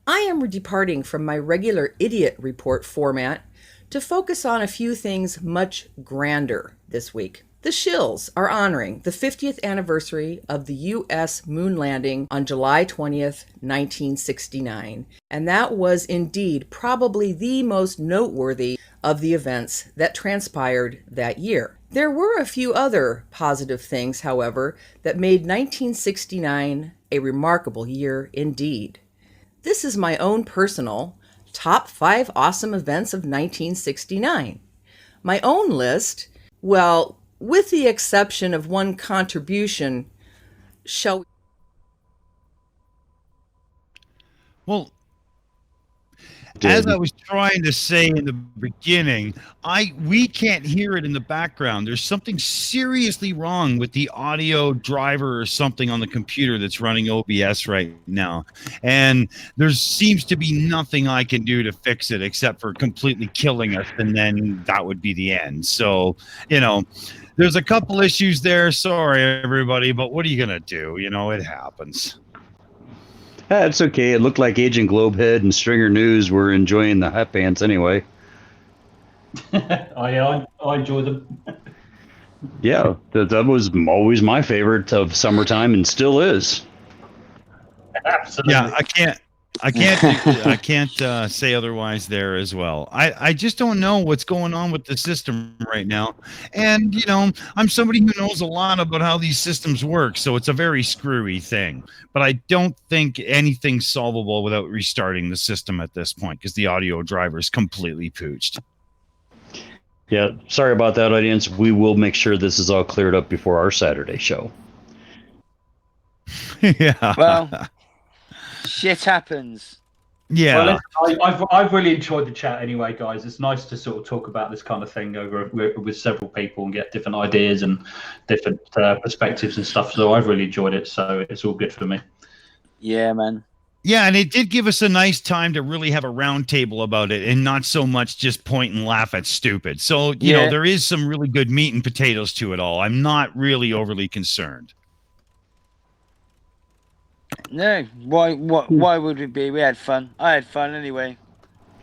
I am departing from my regular idiot report format to focus on a few things much grander this week. The Shills are honoring the 50th anniversary of the U.S. moon landing on July 20th, 1969. And that was indeed probably the most noteworthy of the events that transpired that year. There were a few other positive things, however, that made 1969 a remarkable year indeed. This is my own personal top 5 awesome events of 1969. My own list, well, with the exception of one contribution, shall we? Well, as I was trying to say in the beginning, we can't hear it in the background. There's something seriously wrong with the audio driver or something on the computer that's running OBS right now. And there seems to be nothing I can do to fix it except for completely killing us, and then that would be the end. So, there's a couple issues there. Sorry, everybody, but what are you going to do? It happens. It's okay. It looked like Agent Globehead and Stringer News were enjoying the hot pants anyway. I enjoy them. Yeah, that was always my favorite of summertime and still is. Absolutely. Yeah, I can't say otherwise there as well. I just don't know what's going on with the system right now. And, I'm somebody who knows a lot about how these systems work, so it's a very screwy thing. But I don't think anything's solvable without restarting the system at this point, because the audio driver is completely pooched. Yeah, sorry about that, audience. We will make sure this is all cleared up before our Saturday show. Yeah. Well, shit happens. Yeah. Well, I've really enjoyed the chat anyway, guys. It's nice to sort of talk about this kind of thing over with several people and get different ideas and different perspectives and stuff. So I've really enjoyed it. So it's all good for me. Yeah, man. Yeah, and it did give us a nice time to really have a round table about it and not so much just point and laugh at stupid. So, you know, there is some really good meat and potatoes to it all. I'm not really overly concerned. No, why would it be? We had fun. I had fun anyway.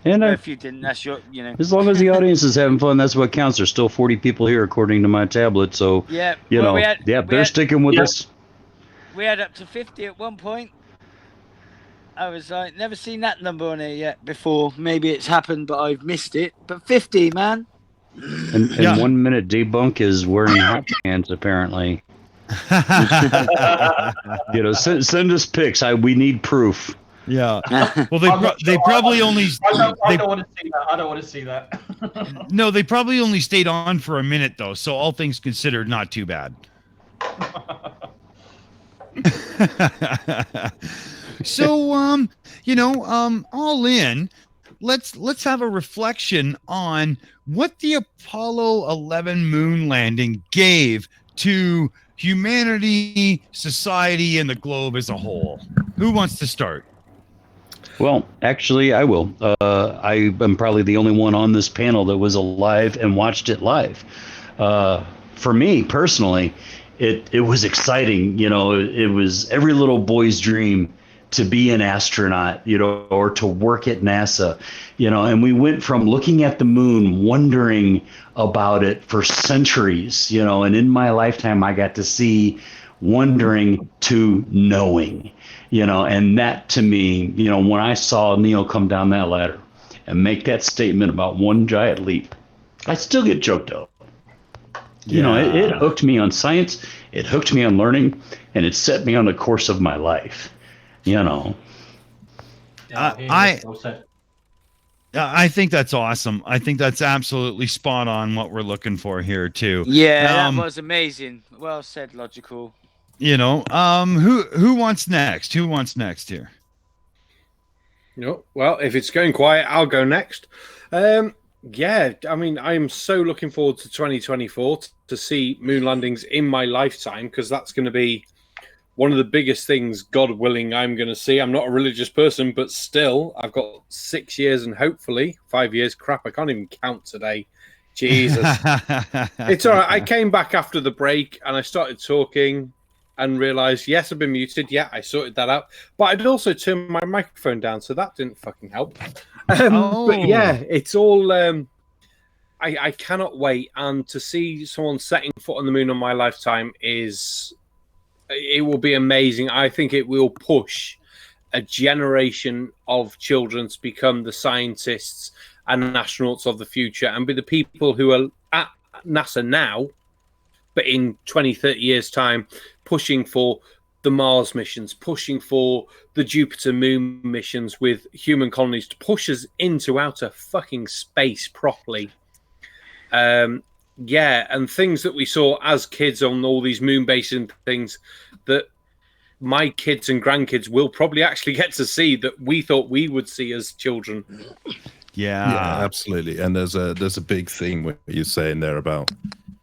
And if you didn't, that's your, as long as the audience is having fun, that's what counts. There's still 40 people here according to my tablet, so yeah, they're sticking with us. We had up to 50 at one point. I was like, never seen that number on here yet before. Maybe it's happened, but I've missed it. But 50, man. And 1 minute debunk is wearing hot pants, apparently. Send us pics. We need proof. Yeah. Well, they probably only. I don't want to see that. I don't want to see that. No, they probably only stayed on for a minute though, so all things considered, not too bad. So, all in, let's have a reflection on what the Apollo 11 moon landing gave to humanity, society, and the globe as a whole. Who wants to start? Well, actually, I will. I am probably the only one on this panel that was alive and watched it live. For me, personally, it was exciting. It was every little boy's dream to be an astronaut, or to work at NASA, and we went from looking at the moon, wondering about it for centuries, and in my lifetime, I got to see wondering to knowing, and that to me, when I saw Neil come down that ladder and make that statement about one giant leap, I still get choked up. It hooked me on science, it hooked me on learning, and it set me on the course of my life. I think that's awesome. I think that's absolutely spot on what we're looking for here too. Yeah, that was amazing. Well said, Logical. Who wants next? Who wants next here? Well, if it's going quiet, I'll go next. I am so looking forward to 2024 to see moon landings in my lifetime, because that's going to be one of the biggest things, God willing, I'm going to see. I'm not a religious person, but still, I've got 6 years and hopefully 5 years. Crap, I can't even count today. Jesus. It's all right. I came back after the break and I started talking and realized, yes, I've been muted. Yeah, I sorted that out. But I'd also turned my microphone down, so that didn't fucking help. But yeah, it's all... I cannot wait. And to see someone setting foot on the moon on my lifetime it will be amazing. I think it will push a generation of children to become the scientists and astronauts of the future, and be the people who are at NASA now, but in 20, 30 years' time, pushing for the Mars missions, pushing for the Jupiter moon missions with human colonies to push us into outer fucking space properly. Yeah, and things that we saw as kids on all these moon bases and things that my kids and grandkids will probably actually get to see that we thought we would see as children. Yeah, absolutely. And there's a big theme where you're saying there about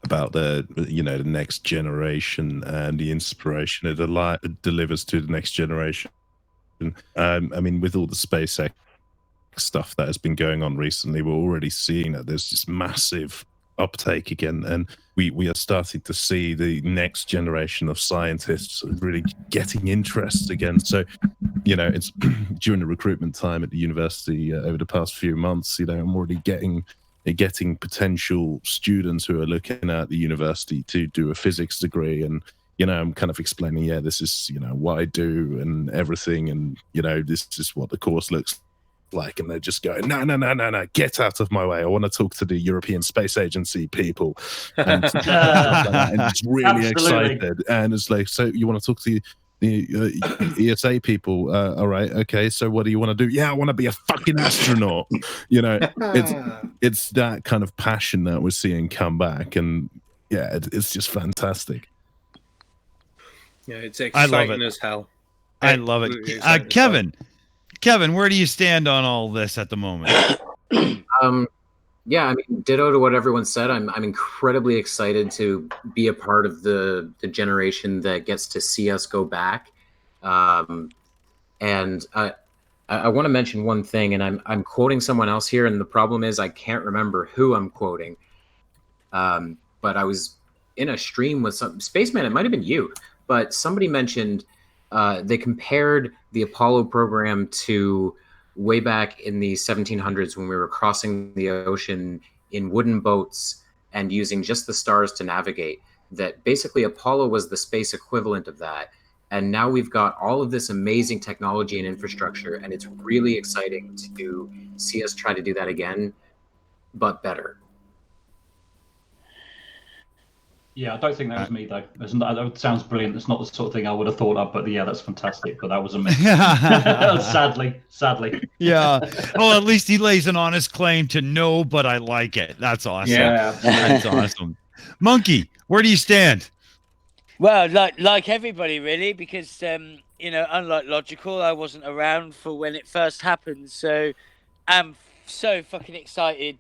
the the next generation and the inspiration it delivers to the next generation. I mean, with all the SpaceX stuff that has been going on recently, we're already seeing that there's this massive uptake again, and we are starting to see the next generation of scientists really getting interest again. So it's during the recruitment time at the university over the past few months, I'm already getting potential students who are looking at the university to do a physics degree, and I'm kind of explaining, this is what I do and everything, and this is what the course looks like, and they're just going, no, get out of my way, I want to talk to the European Space Agency people, and it's really excited, and it's like, so you want to talk to the ESA people? All right, okay, so what do you want to do? I want to be a fucking astronaut. It's that kind of passion that we're seeing come back, and it's just fantastic. It's exciting as hell. I love it. Kevin, where do you stand on all this at the moment? Yeah, I mean, ditto to what everyone said. I'm incredibly excited to be a part of the generation that gets to see us go back. And I want to mention one thing, and I'm quoting someone else here, and the problem is I can't remember who I'm quoting. But I was in a stream with some Spaceman. It might have been you, but somebody mentioned they compared the Apollo program to way back in the 1700s when we were crossing the ocean in wooden boats and using just the stars to navigate. That basically Apollo was the space equivalent of that. And now we've got all of this amazing technology and infrastructure, and it's really exciting to see us try to do that again, but better. Yeah, I don't think that was me, though. That sounds brilliant. It's not the sort of thing I would have thought of, but that's fantastic. But that wasn't me. Sadly. Yeah. Well, at least he lays an honest claim to no, but I like it. That's awesome. Yeah. That's awesome. Monkey, where do you stand? Well, like everybody, really, because, unlike Logical, I wasn't around for when it first happened. So I'm so fucking excited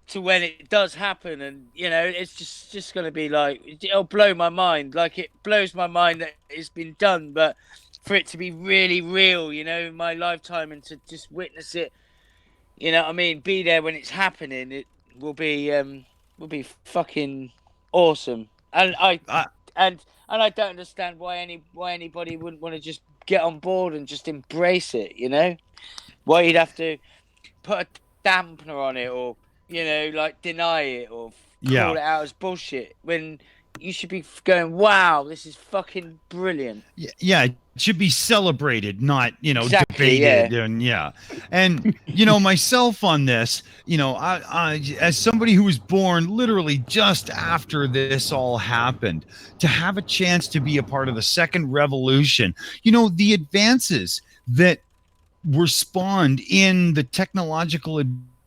to when it does happen, and it's just going to be like, it'll blow my mind. Like, it blows my mind that it's been done, but for it to be really real, in my lifetime, and to just witness it, be there when it's happening, it will be fucking awesome. And I don't understand why anybody wouldn't want to just get on board and just embrace it. Why you'd have to put a dampener on it, or deny it, or call it out as bullshit, when you should be going, wow, this is fucking brilliant. Yeah, it should be celebrated, not, Exactly, debated. And myself on this, I as somebody who was born literally just after this all happened, to have a chance to be a part of the second revolution, the advances that were spawned in the technological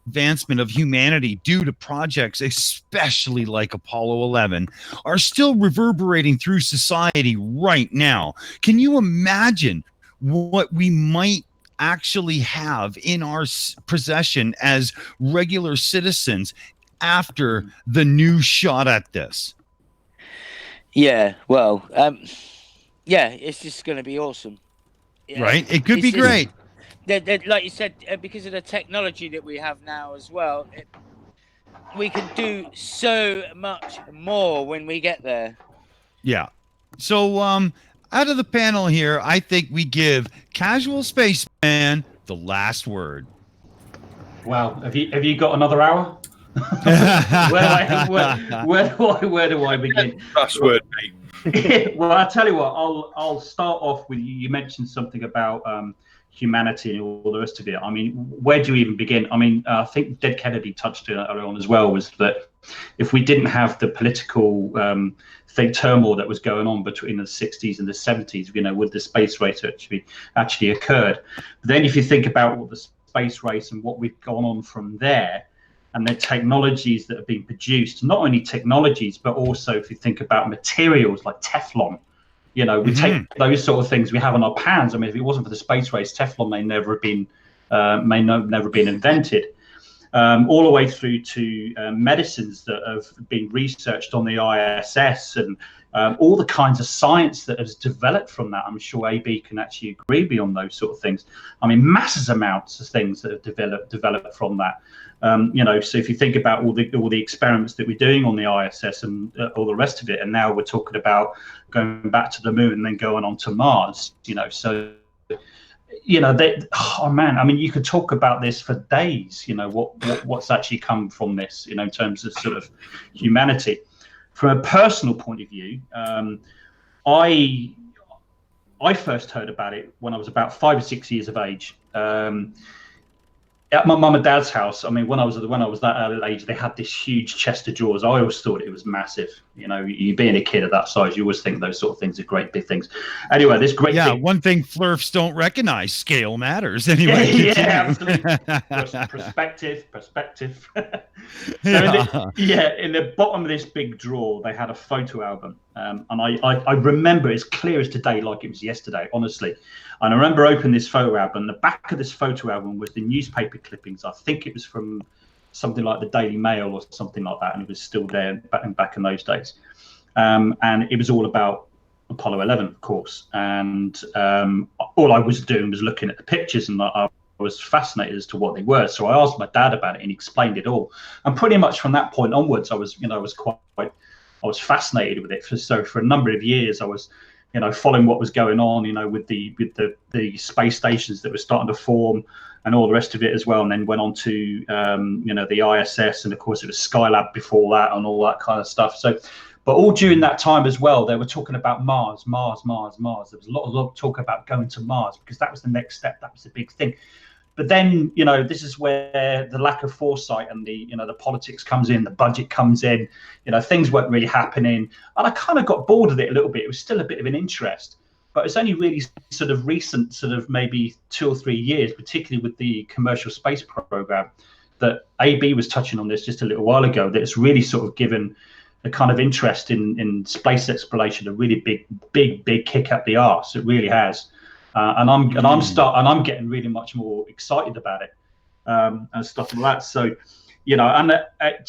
advancement of humanity due to projects, especially like Apollo 11, are still reverberating through society right now. Can you imagine what we might actually have in our possession as regular citizens after the new shot at this? Yeah, well, it's just going to be awesome. Right? It could be great. Like you said, because of the technology that we have now as well, we can do so much more when we get there. Yeah. So, out of the panel here, I think we give Casual Spaceman the last word. Wow. Have you got another hour? Where do I begin? Last word, mate. Well, I tell you what. I'll start off with you. You mentioned something about humanity and all the rest of it. I mean, where do you even begin? I mean, I think Dead Kennedy touched on it earlier on as well, was that if we didn't have the political turmoil that was going on between the 60s and the 70s, would the space race actually occurred? But then if you think about what the space race and what we've gone on from there, and the technologies that have been produced, not only technologies, but also if you think about materials like Teflon, we take those sort of things we have on our pans. I mean, if it wasn't for the space race, Teflon may never have been invented. All the way through to medicines that have been researched on the ISS, and all the kinds of science that has developed from that. I'm sure AB can actually agree beyond those sort of things. I mean, massive amounts of things that have developed from that. So if you think about all the experiments that we're doing on the ISS and all the rest of it, and now we're talking about going back to the moon and then going on to Mars, so oh man, I mean, you could talk about this for days. What's actually come from this, in terms of sort of humanity. From a personal point of view, I first heard about it when I was about 5 or 6 years of age. At my mum and dad's house, I mean, when I was that age, they had this huge chest of drawers. I always thought it was massive. You being a kid at that size, you always think those sort of things are great big things. Anyway, this great. Yeah, one thing Flurfs don't recognize: scale matters. Anyway, yeah, absolutely. Perspective. In the bottom of this big drawer, they had a photo album, and I remember it as clear as today, like it was yesterday, honestly. And I remember opening this photo album. The back of this photo album was the newspaper clippings. I think it was from something like the Daily Mail or something like that, and it was still there back in those days. And it was all about Apollo 11, of course. And all I was doing was looking at the pictures, and I was fascinated as to what they were. So I asked my dad about it, and he explained it all. And pretty much from that point onwards, I was fascinated with it. So for a number of years, I was following what was going on, with the space stations that were starting to form and all the rest of it as well. And then went on to, the ISS, and of course it was Skylab before that and all that kind of stuff. So, but all during that time as well, they were talking about Mars. There was a lot of talk about going to Mars, because that was the next step. That was the big thing. But then, this is where the lack of foresight and the politics comes in, the budget comes in, things weren't really happening. And I kind of got bored of it a little bit. It was still a bit of an interest, but it's only really sort of recent, sort of maybe 2 or 3 years, particularly with the commercial space program, that AB was touching on this just a little while ago, that it's really sort of given a kind of interest in space exploration a really big kick up the arse. It really has. And I'm getting really much more excited about it, and stuff like that. So,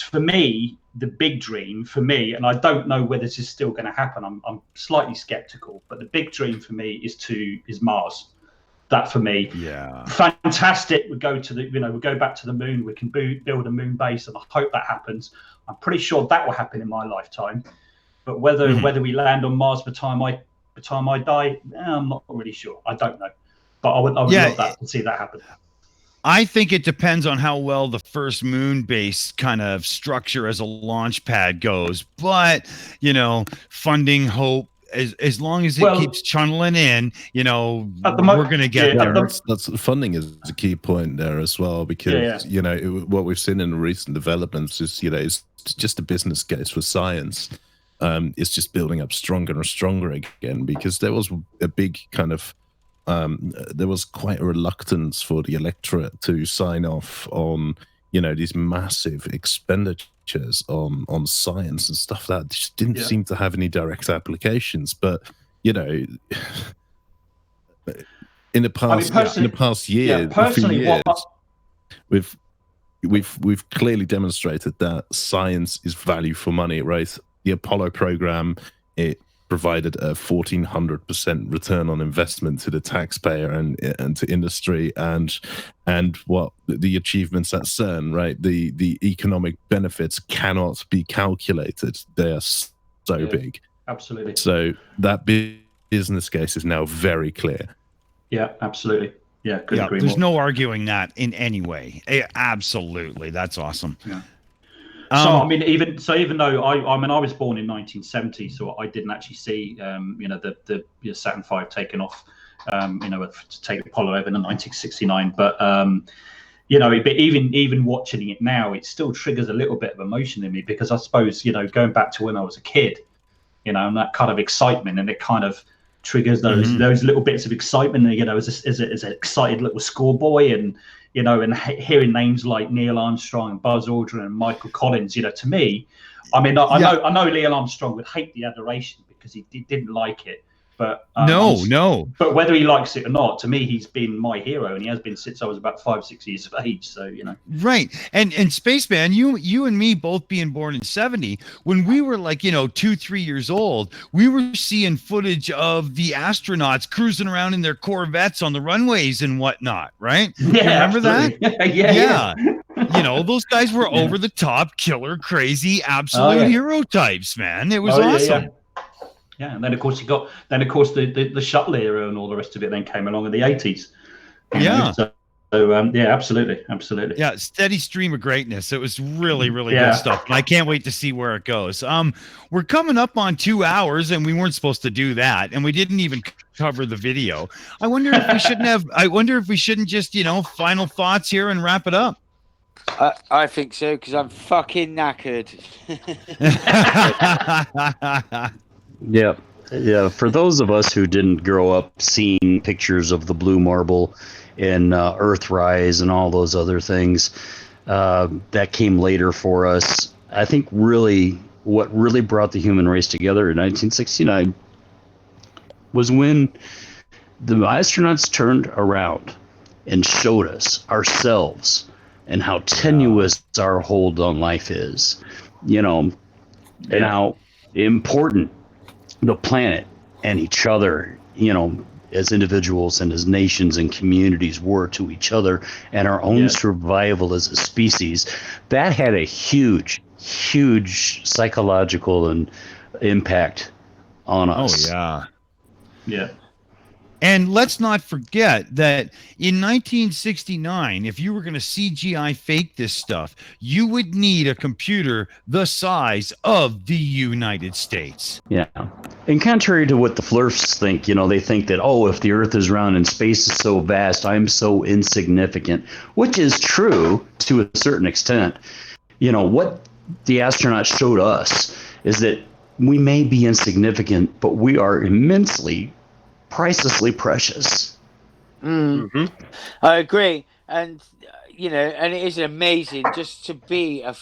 for me, the big dream for me, and I don't know whether this is still going to happen. I'm slightly skeptical, but the big dream for me is Mars. That for me, fantastic. We go back to the moon. We can build a moon base, and I hope that happens. I'm pretty sure that will happen in my lifetime. But whether we land on Mars by the time I die, I'm not really sure. I don't know, but I would love that to see that happen. I think it depends on how well the first moon base kind of structure as a launch pad goes. But funding, hope, as long as it keeps channeling in, we're going to get there. That's funding is a key point there as well, because what we've seen in recent developments is it's just a business case for science. It's just building up stronger and stronger again, because there was a big kind of there was quite a reluctance for the electorate to sign off on these massive expenditures on science and stuff that just didn't seem to have any direct applications. But in the past year, we've clearly demonstrated that science is value for money, right? The Apollo program, it provided a 1,400% return on investment to the taxpayer and to industry, and what the achievements at CERN, right? The economic benefits cannot be calculated. They are so big. Absolutely. So that business case is now very clear. Yeah, absolutely. Yeah, there's no arguing that in any way. Absolutely, that's awesome. Yeah. Even though I was born in 1970, so I didn't actually see the Saturn V taken off to take Apollo over in 1969. But but even watching it now, it still triggers a little bit of emotion in me, because I suppose, going back to when I was a kid, and that kind of excitement, and it kind of triggers those little bits of excitement, as an excited little schoolboy, and hearing names like Neil Armstrong and Buzz Aldrin and Michael Collins, to me, I know Neil Armstrong would hate the adoration because he didn't like it. But no. But whether he likes it or not, to me, he's been my hero, and he has been since I was about 5-6 years of age. So Right, and Spaceman, you and me both being born in '70, when we were like 2-3 years old, we were seeing footage of the astronauts cruising around in their Corvettes on the runways and whatnot. Right? Yeah, you remember absolutely. that? Yeah. Those guys were over the top, killer, crazy, absolute hero types, man. It was awesome. Yeah, and then of course the shuttle era and all the rest of it then came along in the 80s. Absolutely. Yeah, steady stream of greatness. It was really, really good stuff. And I can't wait to see where it goes. We're coming up on 2 hours, and we weren't supposed to do that, and we didn't even cover the video. I wonder if we shouldn't just, final thoughts here and wrap it up. I think so, because I'm fucking knackered. Yeah. For those of us who didn't grow up seeing pictures of the blue marble and Earthrise and all those other things, that came later for us. I think what really brought the human race together in 1969 was when the astronauts turned around and showed us ourselves and how tenuous our hold on life is, and how important the planet and each other, as individuals and as nations and communities were to each other, and our own survival as a species. That had a huge psychological and impact on us. Yeah. And let's not forget that in 1969, if you were going to CGI fake this stuff, you would need a computer the size of the United States. Yeah. And contrary to what the flirts think, they think that, if the Earth is round and space is so vast, I'm so insignificant, which is true to a certain extent. What the astronauts showed us is that we may be insignificant, but we are immensely pricelessly precious. I agree, and and it is amazing just to be a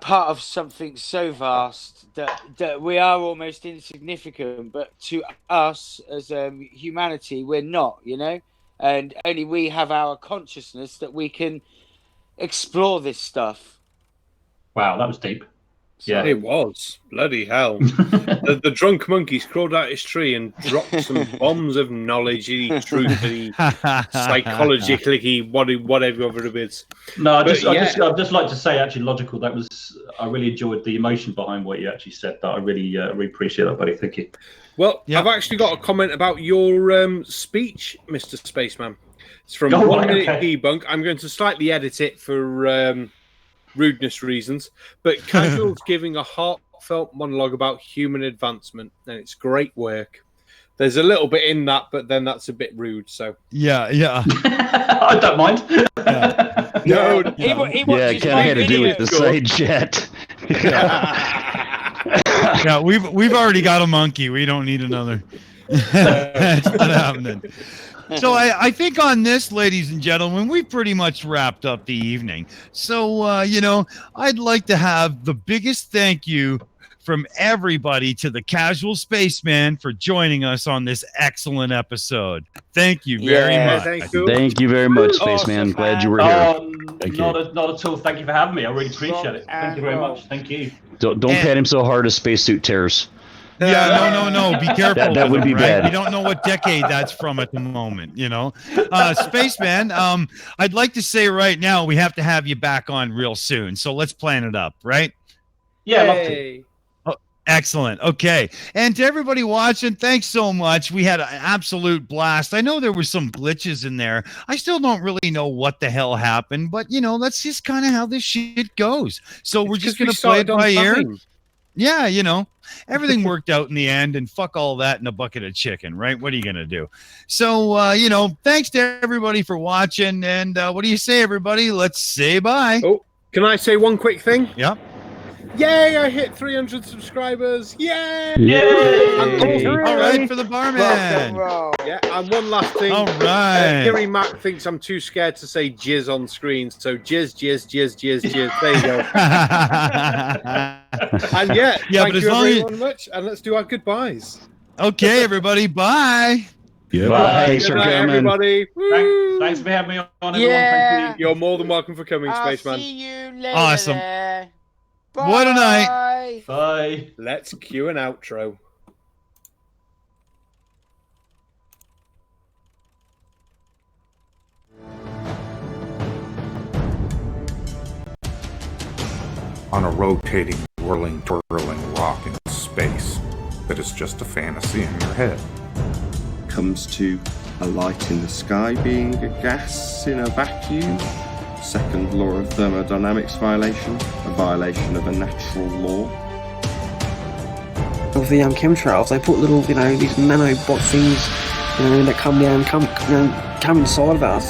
part of something so vast that we are almost insignificant, but to us as humanity, we're not, and only we have our consciousness that we can explore this stuff. Wow, that was deep. Yeah, it was. Bloody hell. the drunk monkeys crawled out his tree and dropped some bombs of knowledge, truth, psychologically, whatever it is. No, I'd just like to say, actually, Logical, I really enjoyed the emotion behind what you actually said. That I really appreciate that, buddy. Thank you. Well, I've actually got a comment about your speech, Mr. Spaceman. It's from 1 Minute Debunk. I'm going to slightly edit it for rudeness reasons, but Casual's giving a heartfelt monologue about human advancement, and it's great work. There's a little bit in that, but then that's a bit rude. So yeah. I don't mind. No, he kind of had to do with the side chat. Yeah, we've already got a monkey. We don't need another. It's not happening. So I think on this, ladies and gentlemen, we've pretty much wrapped up the evening. So, I'd like to have the biggest thank you from everybody to the Casual Spaceman for joining us on this excellent episode. Thank you very much. Thank you very much, Spaceman. Awesome, glad you were here. Not at all. Thank you for having me. I really appreciate it. Thank you very much. Thank you. Don't pat him so hard as spacesuit tears. Yeah, no. Be careful. That would be bad. We don't know what decade that's from at the moment, Spaceman, I'd like to say right now we have to have you back on real soon. So let's plan it up, right? Yeah, I'd love to. Oh, excellent. Okay. And to everybody watching, thanks so much. We had an absolute blast. I know there were some glitches in there. I still don't really know what the hell happened, but that's just kind of how this shit goes. So we're just going to play it by ear. yeah, you know, everything worked out in the end, and fuck all that in a bucket of chicken, right? What are you going to do? So, you know, thanks to everybody for watching. And what do you say, everybody? Let's say bye. Oh, can I say one quick thing? Yep. Yay, I hit 300 subscribers. Yay! Yay! All right, for the barman. Yeah, and one last thing. All right. Gary Mack thinks I'm too scared to say jizz on screen, so jizz, jizz, jizz, jizz, jizz. There you go. And yeah, thank you everyone much, and let's do our goodbyes. Okay, everybody, bye. Bye. Thanks for Good night, coming. everybody. Thanks for having me on, everyone. Yeah. Thank you. You're more than welcome for coming, Spaceman. See you later. Awesome. Bye. What a night. Bye. Let's cue an outro. On a rotating, whirling, twirling rock in space that is just a fantasy in your head. Comes to a light in the sky being a gas in a vacuum. Second law of thermodynamics violation, a violation of a natural law. Of the chemtrails, they put little, you know, these nanobot things, you know, that come down, come inside of us.